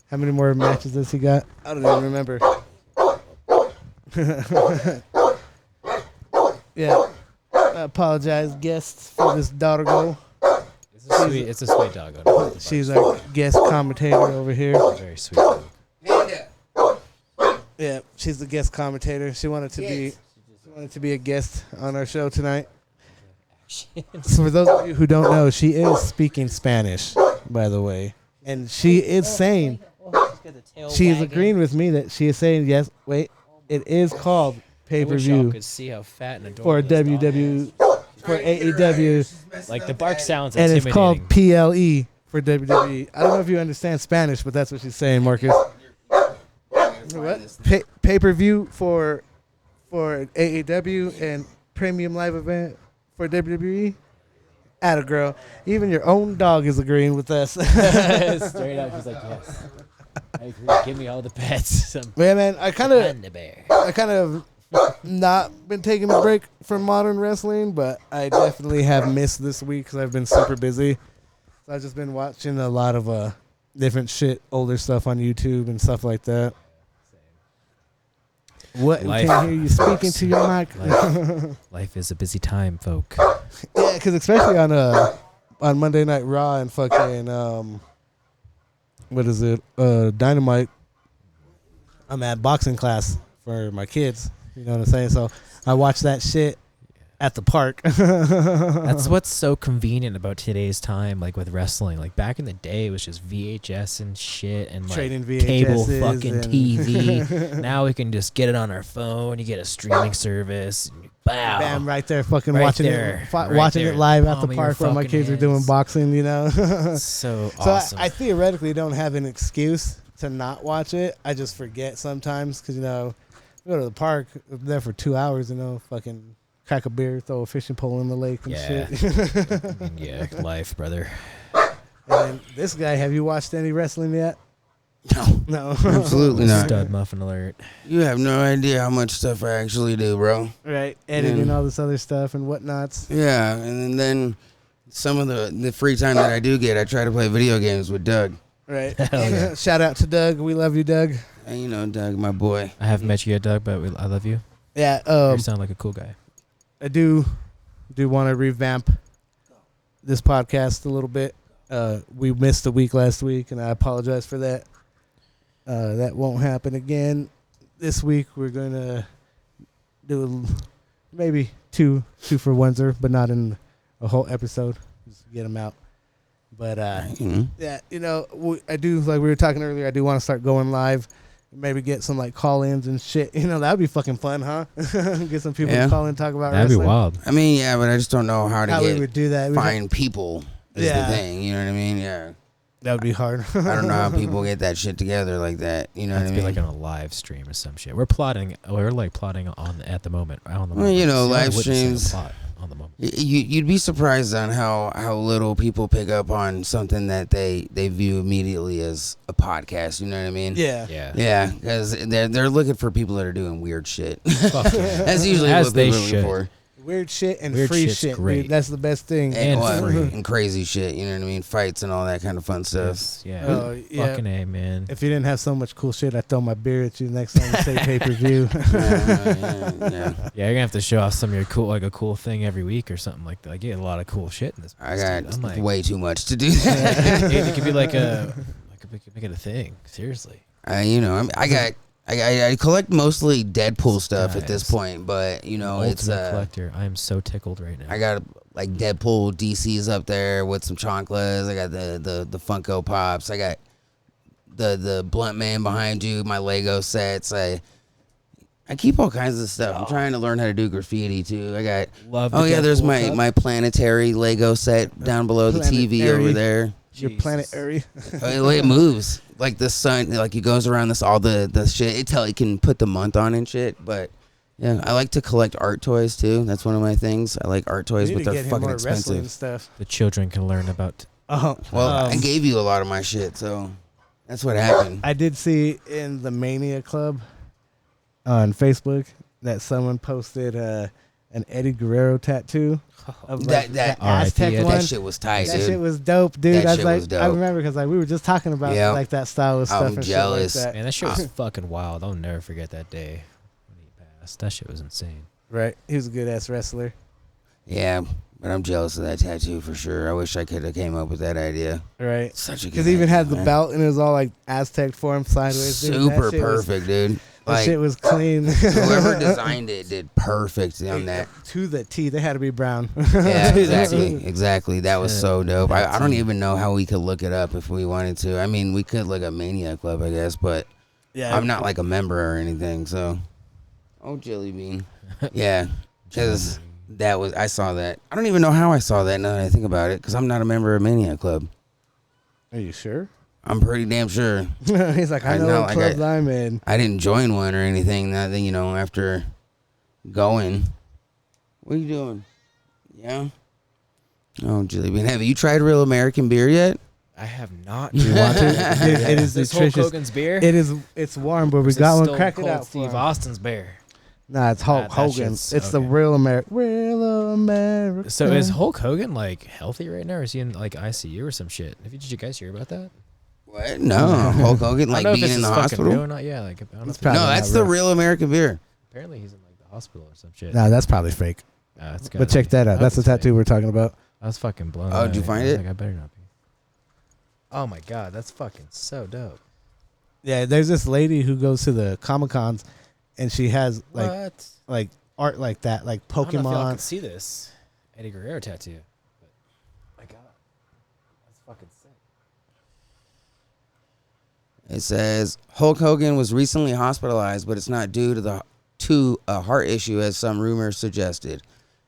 how many more matches does he got? I don't even remember. Yeah. I apologize, guests, for this daughter goal. It's a sweet dog. She's our guest commentator over here. Very sweet dog. Yeah, she's the guest commentator. She wanted to be a guest on our show tonight. So for those of you who don't know, she is speaking Spanish, by the way. And she is saying, she is agreeing with me that she is saying, yes, wait, it is called pay-per-view could see how fat and for WWE, for AEW. Like the bark sounds And intimidating. it's called PLE for WWE. I don't know if you understand Spanish, but that's what she's saying, Marcus. Pay-per-view for AEW and premium live event for WWE. Atta girl. Even your own dog is agreeing with us. Straight up, he's like, yes. I agree. Give me all the pets. Man, I kind of not been taking a break from modern wrestling, but I definitely have missed this week because I've been super busy. So I've just been watching a lot of different shit, older stuff on YouTube and stuff like that. What? Life. Can't hear you speaking to your mic. Life is a busy time, folk. Yeah, because especially on Monday Night Raw and fucking what is it? Dynamite. I'm at boxing class for my kids. You know what I'm saying? So I watch that shit at the park. That's what's so convenient about today's time, like with wrestling. Like back in the day, it was just VHS and shit and like cable fucking TV. Now we can just get it on our phone. You get a streaming service. Bow. Bam, right there, fucking right watching there, it, right watching there. it live at Palm the of park your where my fucking kids are doing hands. boxing. You know, so so awesome. I theoretically don't have an excuse to not watch it. I just forget sometimes because we go to the park, we're there for 2 hours. Fucking crack a beer, throw a fishing pole in the lake and shit. Yeah, life, brother. And this guy, have you watched any wrestling yet? No, Absolutely not. Stud muffin alert. You have no idea how much stuff I actually do, bro. Right, editing all this other stuff and whatnots. Yeah, and then some of the free time that I do get, I try to play video games with Doug. Right. Yeah. Shout out to Doug. We love you, Doug. And Doug, my boy. I haven't met you yet, Doug, but I love you. Yeah. You sound like a cool guy. I do want to revamp this podcast a little bit. We missed a week last week, and I apologize for that. That won't happen again. This week we're going to do maybe two for Windsor, but not in a whole episode. Just get them out. But yeah, I do, like we were talking earlier, I do want to start going live. Maybe get some like call-ins and shit. That would be fucking fun, huh? Get some people to call in and talk about That'd wrestling. be wild. I mean, yeah, but I just don't know how we would do that. Find people is the thing. You know what I mean? Yeah. That would be hard. I don't know how people get that shit together like that. You know what I mean? Be like on a live stream or some shit. We're plotting on at the moment. On the moment. Well, live streams. On the moment. You'd be surprised on how little people pick up on something that they view immediately as a podcast. You know what I mean? Yeah. Because they're looking for people that are doing weird shit. That's usually what people are looking for. Weird shit and Weird free shit's shit. Great. Dude, that's the best thing. And free. And crazy shit. You know what I mean? Fights and all that kind of fun stuff. Yeah. Fucking A, man. If you didn't have so much cool shit, I'd throw my beer at you next time you say pay-per-view. Yeah, you're going to have to show off some of your cool, like a cool thing every week or something like that. I get a lot of cool shit in this. I got way too much to do that. It could be like make it a thing. Seriously. I collect mostly Deadpool stuff at this point, but it's collector. I am so tickled right now. I got like Deadpool DCs up there with some chonklers. I got the Funko Pops. I got the Blunt Man behind you. My Lego sets. I keep all kinds of stuff. I'm trying to learn how to do graffiti too. I got there's my planetary Lego set down below the TV over there. Your planet Uri. It moves like the sun, like it goes around all the shit. You can put the month on and shit. But yeah, I like to collect art toys too. That's one of my things. I like art toys, but they're fucking expensive. Stuff. The children can learn about. I gave you a lot of my shit, so that's what happened. I did see in the Mania Club on Facebook that someone posted an Eddie Guerrero tattoo. Of that Aztec one. That shit was tight, dude. That shit was dope, dude. That shit was dope. I remember because we were just talking about like that style of stuff. I'm jealous. Shit like that. Man, that shit was fucking wild. I'll never forget that day when he passed. That shit was insane. Right, he was a good ass wrestler. Yeah, but I'm jealous of that tattoo for sure. I wish I could have came up with that idea. Right, such a good. Because he even had the belt and it was all like Aztec form sideways. Super perfect, dude. That shit was clean. Whoever designed it did perfect on that. To the T. They had to be brown. Yeah, exactly. That was so dope. I don't even know how we could look it up if we wanted to. I mean, we could look up Mania Club, I guess, but I'm not like a member or anything, so. Oh, Jelly Bean. Yeah, because I saw that. I don't even know how I saw that now that I think about it, because I'm not a member of Mania Club. Are you sure? I'm pretty damn sure. He's like, I know what clubs I'm in. I didn't join one or anything. That after going. What are you doing? Yeah. Oh, Jelly Bean, have you tried Real American beer yet? I have not. You want to? It is this nutritious. Hulk Hogan's beer. It's warm, but we got one. Crack it out. Steve Austin's beer. Nah, it's Hulk Hogan. It's okay. The Real American. So is Hulk Hogan like healthy right now, or is he in like ICU or some shit? Did you guys hear about that? What? No, Hulk Hogan like being in the hospital. Real or not? Yeah, like no, that's the Real American beer. Apparently he's in like the hospital or some shit. Nah, that's probably fake. But check that out. That's the tattoo we're talking about. I was fucking blown. Oh, did you find it? Like, I better not be. Oh my god, that's fucking so dope. Yeah, there's this lady who goes to the Comic-Cons, and she has like art like that, like Pokemon. I don't know if y'all can see this Eddie Guerrero tattoo. But my god, that's fucking sick. It says Hulk Hogan was recently hospitalized, but it's not due to a heart issue as some rumors suggested.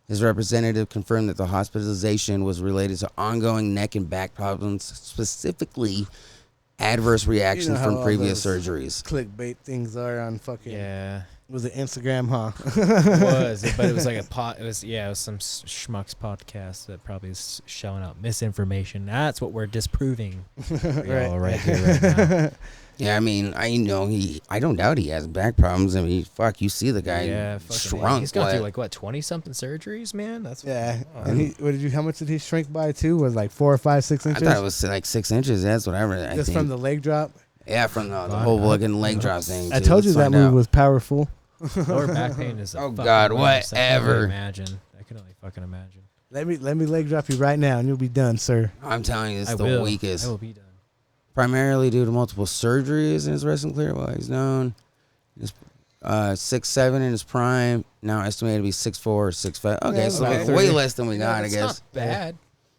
His representative confirmed that the hospitalization was related to ongoing neck and back problems, specifically adverse reactions from previous surgeries. Clickbait things are on fucking. Yeah. Was it Instagram, huh? It was, but it was like it was some schmucks podcast that probably is showing out misinformation. That's what we're disproving. right here, right now. Yeah, I mean, I don't doubt he has back problems. I mean, fuck, you see the guy shrunk. He's gone through like 20-something surgeries, man. That's And how much did he shrink by too? Was like 4 or 5, 6 inches? I thought it was like 6 inches. That's what I read. Just from the leg drop. Yeah, from the whole fucking leg drop thing. I told you that move was powerful. Lower back pain is. Oh God, whatever. I can only fucking imagine. Let me leg drop you right now, and you'll be done, sir. I'm telling you, it's the weakest. I will be done. Primarily due to multiple surgeries in his wrestling career. Well, he's known. He's 6'7" in his prime. Now estimated to be 6'4" or 6'5". Okay, so way less than we got, I guess. It's not bad.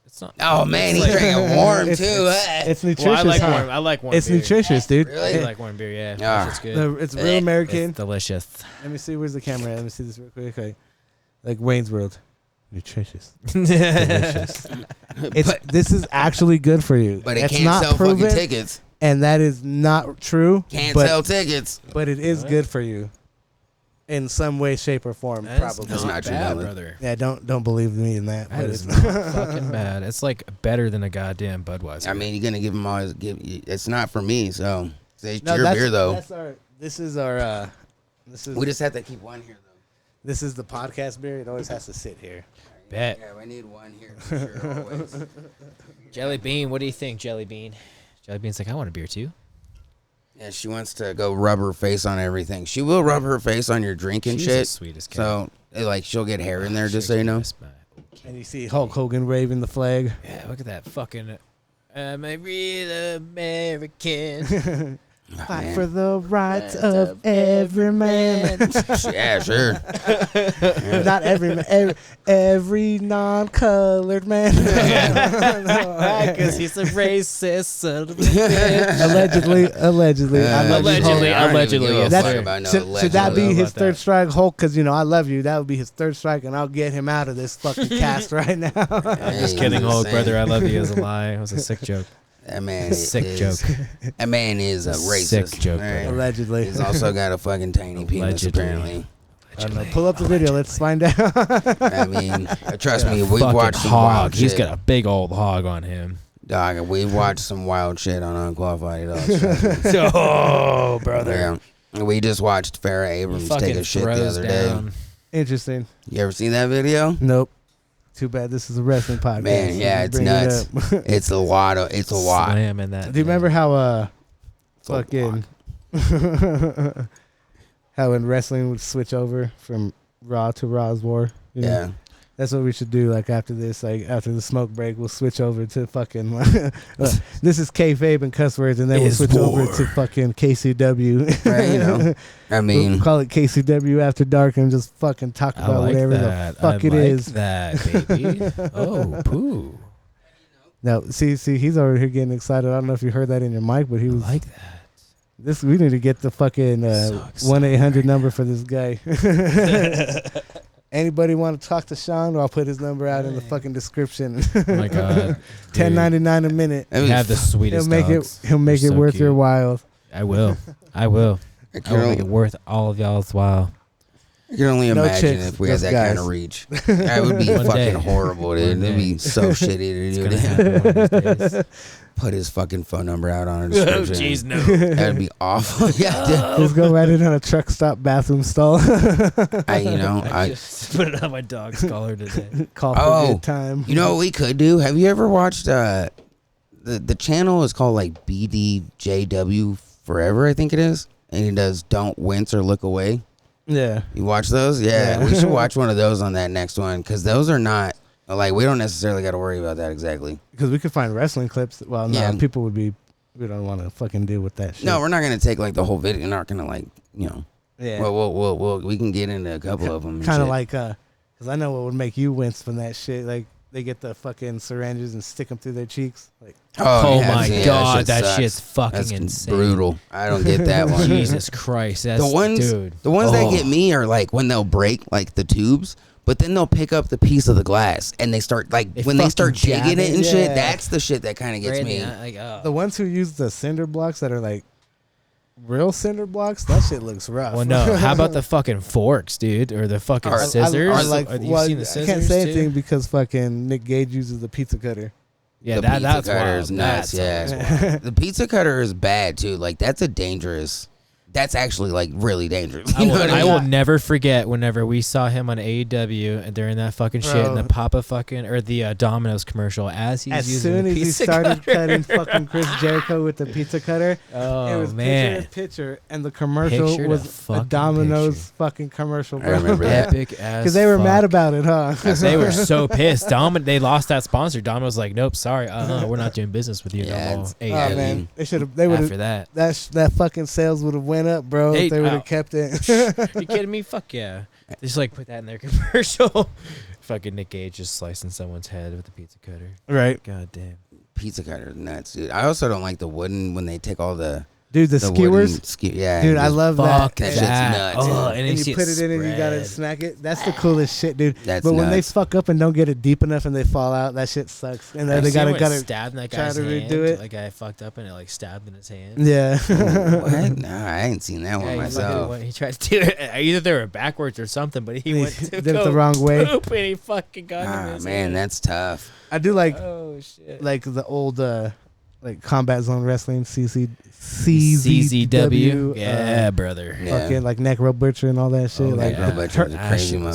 It's not. Oh man, he's drinking warm too. It's nutritious. Well, I like warm. It's beer. nutritious, dude. Really? I like warm beer. Yeah, it's good. It's Real American. It's delicious. Let me see. Where's the camera at? Let me see this real quick. Okay. Like Wayne's World. Nutritious. Delicious. This is actually good for you. But it can't sell fucking tickets. And that is not true. Can't sell tickets. But it is good for you. In some way, shape, or form, probably. That's not bad, brother. Yeah, don't believe me in that. That is not fucking bad. It's like better than a goddamn Budweiser. I mean, you're gonna give them all. It's not for me, so it's your beer though. This is our. We just have to keep one here though. This is the podcast beer. It always has to sit here. Bet. Yeah, we need one here for sure. Always. Jelly Bean, what do you think, Jelly Bean? Jelly Bean's like, I want a beer too. Yeah, she wants to go rub her face on everything. She will rub her face on your drink and She's shit. The sweetest kid. So, like, she'll get hair in there, just so you know. And you see Hulk Hogan waving the flag. Yeah, look at that fucking. I'm a real American. Fight for the rights of every man. Yeah, sure. Not every man, every non-colored man. Because he's a racist son of a bitch. Allegedly. Allegedly. Should that be his third strike, Hulk? Because, I love you. That would be his third strike, and I'll get him out of this fucking cast right now. I'm just kidding, Hulk, brother. I love you is a lie. It was a sick joke. That man joke. That man is a racist. Sick joke. Right? Allegedly. He's also got a fucking tiny penis, apparently. I don't know. Pull up the video. Let's find out. I mean, trust me, we've watched some wild shit. He's got a big old hog on him. Dog, we've watched some wild shit on Unqualified Adults. Oh, brother. Yeah. We just watched Farrah Abrams take a shit the other day. Interesting. You ever seen that video? Nope. Too bad this is a wrestling podcast. Man, yeah, it's nuts. It's a lot. Slamming that. Do you remember how fucking how in wrestling would switch over from Raw to Raw's War? Yeah. That's what we should do. Like after this, like after the smoke break, we'll switch over to fucking. This is Kayfabe and cuss words, and then we'll switch over to fucking KCW. Right, I mean, we'll call it KCW After Dark and just fucking talk about whatever the fuck it is. That baby. Oh, poo. Now, see, he's over here getting excited. I don't know if you heard that in your mic, but he was like that. We need to get the fucking 1-800 number for this guy. Anybody want to talk to Shawn? I'll put his number out in the fucking description. Oh my God. $10.99 a minute. We have the sweetest dogs. He'll make it worth your while. I will. I will make it worth all of y'all's while. I can only imagine if we had that kind of reach. That would be fucking horrible, dude. It'd be so shitty to do that. Put his fucking phone number out on a description. Oh, jeez, no. That'd be awful. Yeah, just go write it on a truck stop bathroom stall. I just put it on my dog's collar today. Call for good time. You know what we could do? Have you ever watched the channel is called like BDJW Forever, I think it is, and he does Don't Wince or Look Away. Yeah. You watch those? Yeah. We should watch one of those on that next one because those are not. Like, we don't necessarily got to worry about that exactly. Because we could find wrestling clips. Well, no, people would be, we don't want to fucking deal with that shit. No, we're not going to take, like, the whole video. We're not going to, like, Yeah. Well, we can get into a couple of them. Kind of like, because I know what would make you wince from that shit. Like, they get the fucking syringes and stick them through their cheeks. Like, oh my God, that shit's fucking insane. Brutal. I don't get that one. Jesus Christ. That's, the ones that get me are, like, when they'll break, like, the tubes. But then they'll pick up the piece of the glass and they start when they start jigging it and shit. That's the shit that kind of gets me. The ones who use the cinder blocks that are like real cinder blocks, that shit looks rough. Well, no. How about the fucking forks, dude, or the fucking scissors? Have you seen the scissors? I can't say anything because fucking Nick Gage uses the pizza cutter. Yeah, that's cutter is nuts. Yeah, the pizza cutter is bad too. Like that's a dangerous. That's actually like really dangerous. I will never forget whenever we saw him on AEW and during that fucking shit in the Papa fucking or the Domino's commercial as using soon the as he started cutting fucking Chris Jericho with the pizza cutter. Oh, it was man. picture and the commercial was a Domino's fucking commercial. Bro. I remember that. Epic ass. Because they were mad about it, huh? They were so pissed. They lost that sponsor. Domino's like, nope, sorry, we're not doing business with you no more. Oh man, they should have. They would after that. That fucking sales would have went up, bro. If they would have kept it. You kidding me? Fuck yeah. Just like put that in their commercial. Fucking Nick Gage just slicing someone's head with a pizza cutter. Right. God damn. Pizza cutter is nuts, dude. I also don't like the wooden when they take all the. Dude, the skewers? Yeah. Dude, I love that. That shit's nuts. Oh, and you put it in and you gotta smack it. That's the coolest shit, dude. That's but when nuts. they fuck up and don't get it deep enough and they fall out, that shit sucks. And then they gotta stab in that try guy's to hand. redo it. Like guy fucked up and it like stabbed in his hand. Yeah. What? No, I ain't seen that one myself. He tried to do it. Either they were backwards or something, but he went to did it the wrong way. Poop and he fucking got him in his man, hand. that's tough. I do like like the old like Combat Zone Wrestling, CZW. Yeah, brother. Fucking like Neck Rope Butcher and all that shit. Like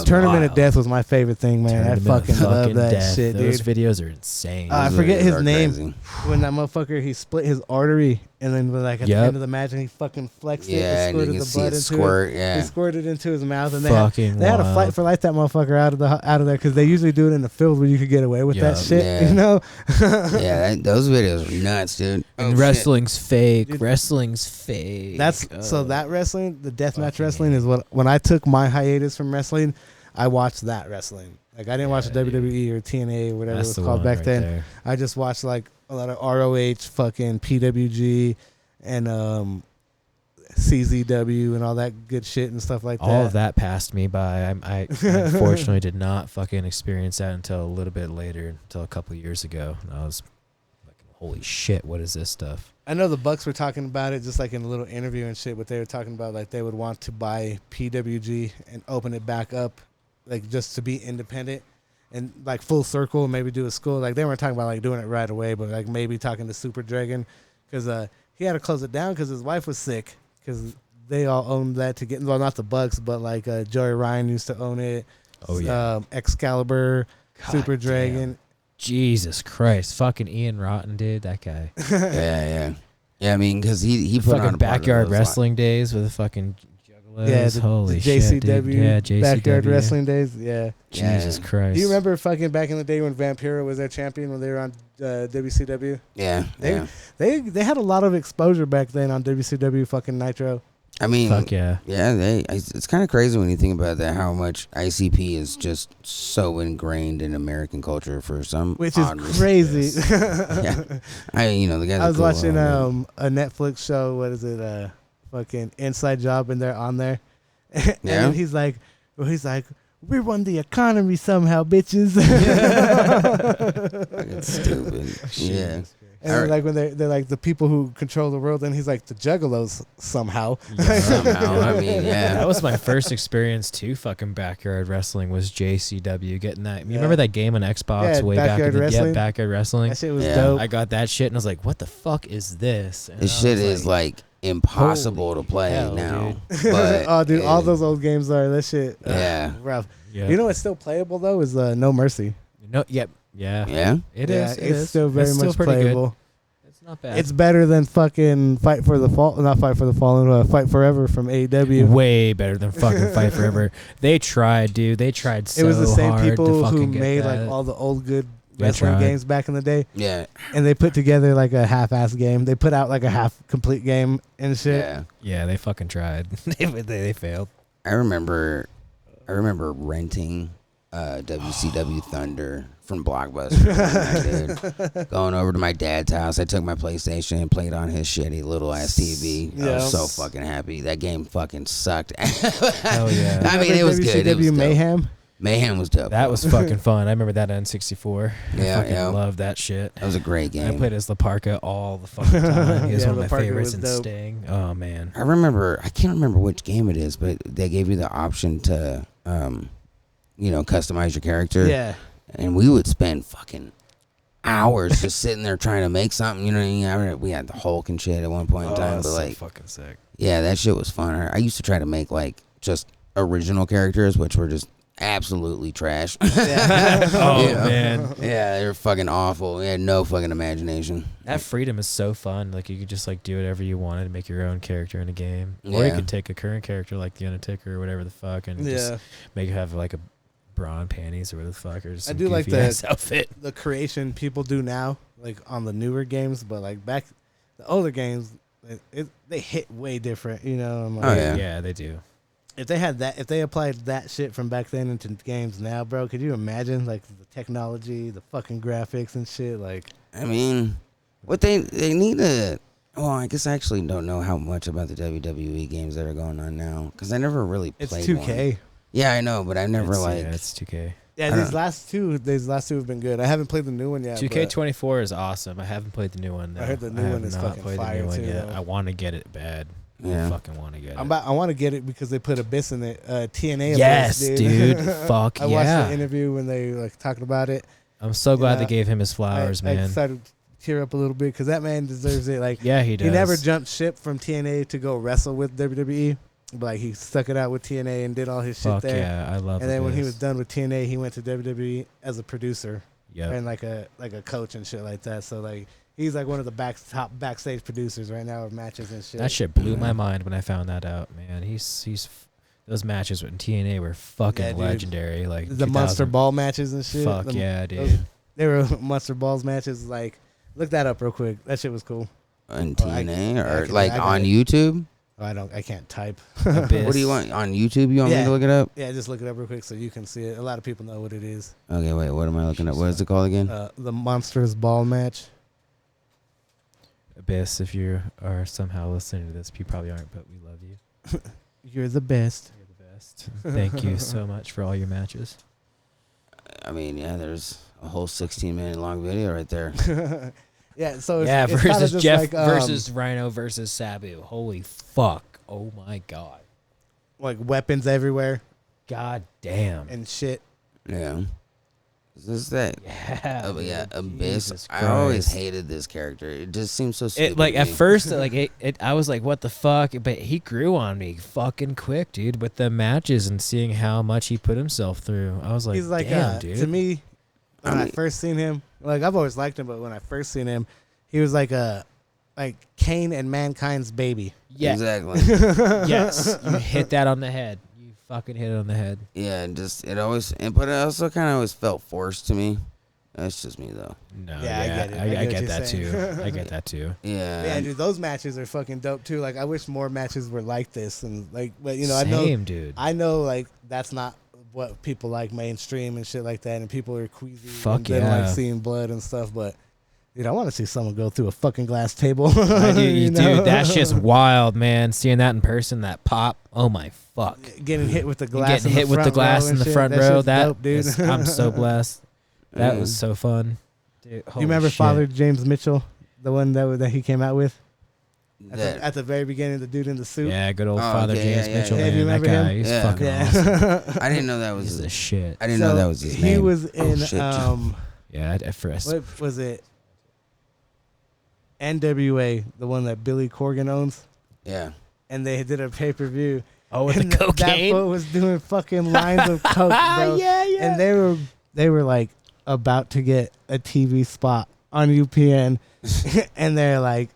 Tournament of Death was my favorite thing, man. I fucking love that shit, dude. Those videos are insane. I forget his name. Crazy. When that motherfucker, he split his artery and then like at the end of the match and he fucking flexed it and squirted the blood into it. He squirted into his mouth and they had a fight for life that motherfucker out of there because they usually do it in the field where you could get away with that shit, you know? Those videos are nuts, dude. And wrestling's fake. Dude, wrestling's fake. So that wrestling, the deathmatch wrestling is what when I took my hiatus from wrestling, I watched that wrestling. Like I didn't watch the WWE or TNA or whatever it was called back then. There. I just watched like a lot of ROH, fucking PWG, and CZW and all that good shit and stuff like that. All of that passed me by. I unfortunately did not fucking experience that until a little bit later, until a couple of years ago. And I was like, holy shit, what is this stuff? I know the Bucks were talking about it just like in a little interview and shit, but they were talking about like they would want to buy PWG and open it back up, like just to be independent and like full circle, maybe do a school. Like they weren't talking about like doing it right away, but like maybe talking to Super Dragon because he had to close it down because his wife was sick because they all owned that to get, well, not the Bucks, but like Joey Ryan used to own it. Oh, yeah. Excalibur, God Super Dragon. Jesus Christ. Fucking Ian Rotten, dude. That guy. Yeah. I mean, because he put fucking on backyard wrestling days with a fucking juggalos. Yeah, holy JCW, shit, dude. Yeah, JCW. Backyard wrestling days. Yeah. Jesus Christ. Do you remember fucking back in the day when Vampiro was their champion when they were on WCW? Yeah. They had a lot of exposure back then on WCW fucking Nitro. I mean, fuck yeah. Yeah, it's kind of crazy when you think about that, how much ICP is just so ingrained in American culture for some which is crazy. Yeah. The guys I was watching a Netflix show, what is it, fucking Inside Job, and they're on there. And he's like, we run the economy somehow, bitches. Fucking stupid. Yeah. And like when they're like the people who control the world, and he's like the juggalos somehow. Yeah, somehow. I mean, yeah. That was my first experience to fucking backyard wrestling was JCW. Getting that. You remember that game on Xbox way back in the day? Backyard wrestling. That shit was dope. I got that shit and I was like, what the fuck is this? And this shit is like impossible to play now. But oh, dude, all those old games are that shit. Yeah. Rough. Yeah. You know what's still playable though is No Mercy. No. Yep. Yeah. Yeah. It is. It's still very much playable. Good. It's not bad. It's better than fucking Fight for the Fallen, Fight Forever from AEW. Way better than fucking Fight Forever. They tried, dude. They tried so hard. It was the same people who get made that. like all the old good wrestling games back in the day. Yeah. And they put together like a half-ass game. They put out like a half-complete game and shit. Yeah. Yeah, they fucking tried. they failed. I remember renting WCW Thunder from Blockbuster. Dude. Going over to my dad's house. I took my PlayStation and played on his shitty little ass TV. I was so fucking happy. That game fucking sucked. Hell yeah. I mean, it was good. It was Mayhem? Mayhem was dope. That was fucking fun. I remember that on N64. Yeah, I fucking loved that shit. That was a great game. I played as La Parka all the fucking time. He was one of my La Parka favorites in dope. Sting. Oh, man. I can't remember which game it is, but they gave you the option to, customize your character. Yeah. And we would spend fucking hours just sitting there trying to make something. You know what I mean? I remember we had the Hulk and shit at one point in time. But like, so fucking sick. Yeah, that shit was fun. I used to try to make like just original characters, which were just absolutely trash. Man. Yeah, they were fucking awful. We had no fucking imagination. That freedom is so fun. Like, you could just like do whatever you wanted and make your own character in a game. Or you could take a current character like The Undertaker or whatever the fuck and just make it have like a bra and panties or whatever the fuck, or just I do like the outfit. The creation people do now, like on the newer games, but like back the older games, they hit way different. You know? Oh yeah, yeah, they do. If they had that, if they applied that shit from back then into games now, bro, could you imagine like the technology, the fucking graphics and shit? Like, I mean, what they need to. Well, I guess I actually don't know how much about the WWE games that are going on now because I never really played. It's 2K. One. Yeah, I know, but I never it's 2K. Yeah, these last two have been good. I haven't played the new one yet. 2K24 is awesome. I haven't played the new one. Though. I heard the new one is fucking fire too. Yet. I want to get it bad. Yeah. I fucking want to get it. I want to get it because they put Abyss in it. TNA. Yes, Abyss, dude. Fuck I watched the interview when they like talking about it. I'm so glad they gave him his flowers, man. I started to tear up a little bit because that man deserves it. Like, yeah, he does. He never jumped ship from TNA to go wrestle with WWE. But like he stuck it out with TNA and did all his shit there. Yeah, I love it. And then when he was done with TNA, he went to WWE as a producer. Yeah. And like a coach and shit like that. So like he's like one of the top backstage producers right now of matches and shit. That shit blew my mind when I found that out, man. He's those matches with TNA were fucking legendary. Like the Monster Ball matches and shit. Fuck yeah, dude. They were Monster Balls matches. Like, look that up real quick. That shit was cool. On TNA on YouTube? I can't type. What do you want on YouTube? You want me to look it up? Yeah, just look it up real quick so you can see it. A lot of people know what it is. Okay, wait. What am I looking at? What is it called again? The Monsters Ball match. Abyss, if you are somehow listening to this, you probably aren't, but we love you. You're the best. You're the best. Thank you so much for all your matches. I mean, yeah, there's a whole 16-minute long video right there. Yeah, so it's versus Jeff like, versus Rhino versus Sabu. Holy fuck! Oh my god! Like weapons everywhere. God damn. And shit. Yeah. Is this that? Yeah. Abyss. I always hated this character. It just seems so stupid. Like at first, like I was like, "What the fuck?" But he grew on me fucking quick, dude. With the matches and seeing how much he put himself through, I was like, "He's like, damn, dude." To me, when I first seen him, like I've always liked him, but when I first seen him, he was like Kane and Mankind's baby. Yeah, exactly. Yes, you hit that on the head. You fucking hit it on the head. Yeah, but it also kind of always felt forced to me. That's just me though. No, yeah, I get it. I get that too. I get that too. Yeah, dude, those matches are fucking dope too. Like I wish more matches were like this, and like, but you know, dude. I know, like that's not what people like mainstream and shit like that, and people are queasy. Fuck and yeah, like seeing blood and stuff, but. Dude, I want to see someone go through a fucking glass table. I do, dude. That shit's wild, man. Seeing that in person, that pop. Oh my fuck. Getting hit with the glass. Getting hit with the glass in the front row. That dope, dude. I'm so blessed. That was so fun. Dude, you remember shit. Father James Mitchell, the one that he came out with? At the very beginning, the dude in the suit. Yeah, good old Father James Mitchell. Yeah, Man, that guy, him? he's fucking awesome. I didn't know that was the shit. I didn't know that was his name. He was in yeah, at first. What was it? NWA, the one that Billy Corgan owns. Yeah. And they did a pay-per-view. Oh, with the cocaine? That fool was doing fucking lines of coke, bro. Yeah. And they were like about to get a TV spot on UPN, and they're like,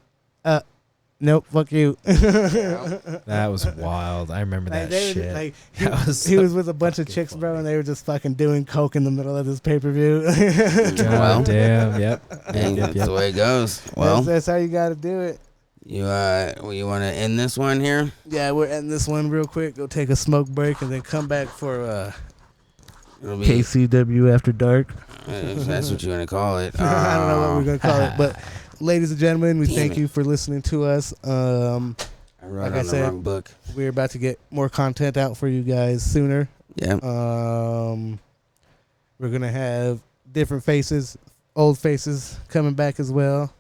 nope, fuck you. That was wild. I remember that shit. He was with a bunch of chicks, bro, and they were just fucking doing coke in the middle of this pay-per-view. Well, damn, yep. That's the way it goes. Well, that's how you got to do it. You want to end this one here? Yeah, we're ending this one real quick. Go take a smoke break and then come back for KCW After Dark. If that's what you want to call it. I don't know what we're going to call it, but ladies and gentlemen, we thank you for listening to us. I wrote on the wrong book. We're about to get more content out for you guys sooner. Yeah. We're going to have different faces, old faces coming back as well.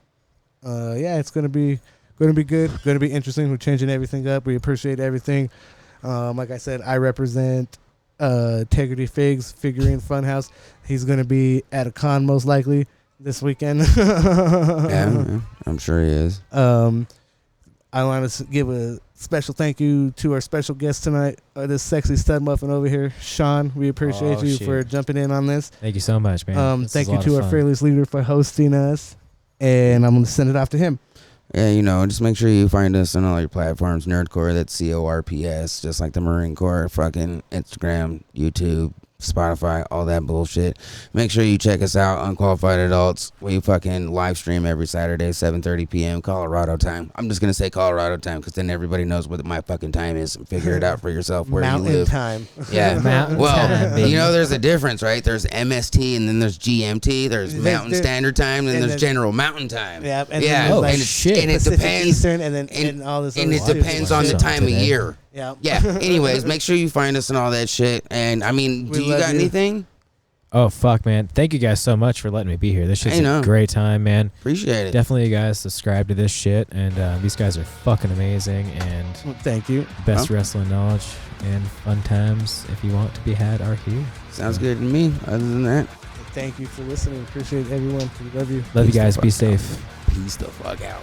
Yeah, it's going to be good. Going to be interesting. We're changing everything up. We appreciate everything. Like I said, I represent Integrity Figs Figurine Funhouse. He's going to be at a con most likely this weekend. Yeah, I'm sure he is. I want to give a special thank you to our special guest tonight, this sexy stud muffin over here, Shawn. We appreciate you for jumping in on this. Thank you so much, man. Thank you to our fearless leader for hosting us, and I'm going to send it off to him. Yeah, just make sure you find us on all your platforms. Nerdcore, that's CORPS, just like the Marine Corps. Fucking Instagram, YouTube, Spotify, all that bullshit. Make sure you check us out, Unqualified Adults. We fucking live stream every Saturday, 7:30 p.m. Colorado time. I'm just gonna say Colorado time because then everybody knows what my fucking time is and figure it out for yourself where Mountain you live. Time. Yeah, Mountain time. There's a difference, right? There's MST and then there's GMT. There's Mountain Standard Time and there's General Mountain Time. Yeah, and shit. And it Pacific depends. Eastern, and all this. And it depends on the time of year. Yeah. Yeah. Anyways, make sure you find us and all that shit. And I mean, do you got anything? Oh, fuck, man. Thank you guys so much for letting me be here. This shit's a great time, man. Appreciate it. Definitely, you guys subscribe to this shit. And these guys are fucking amazing. And thank you. Best wrestling knowledge and fun times, if you want to be had, are here. Sounds good to me. Other than that, thank you for listening. Appreciate everyone. We love you. Love you guys. Be safe. Peace the fuck out.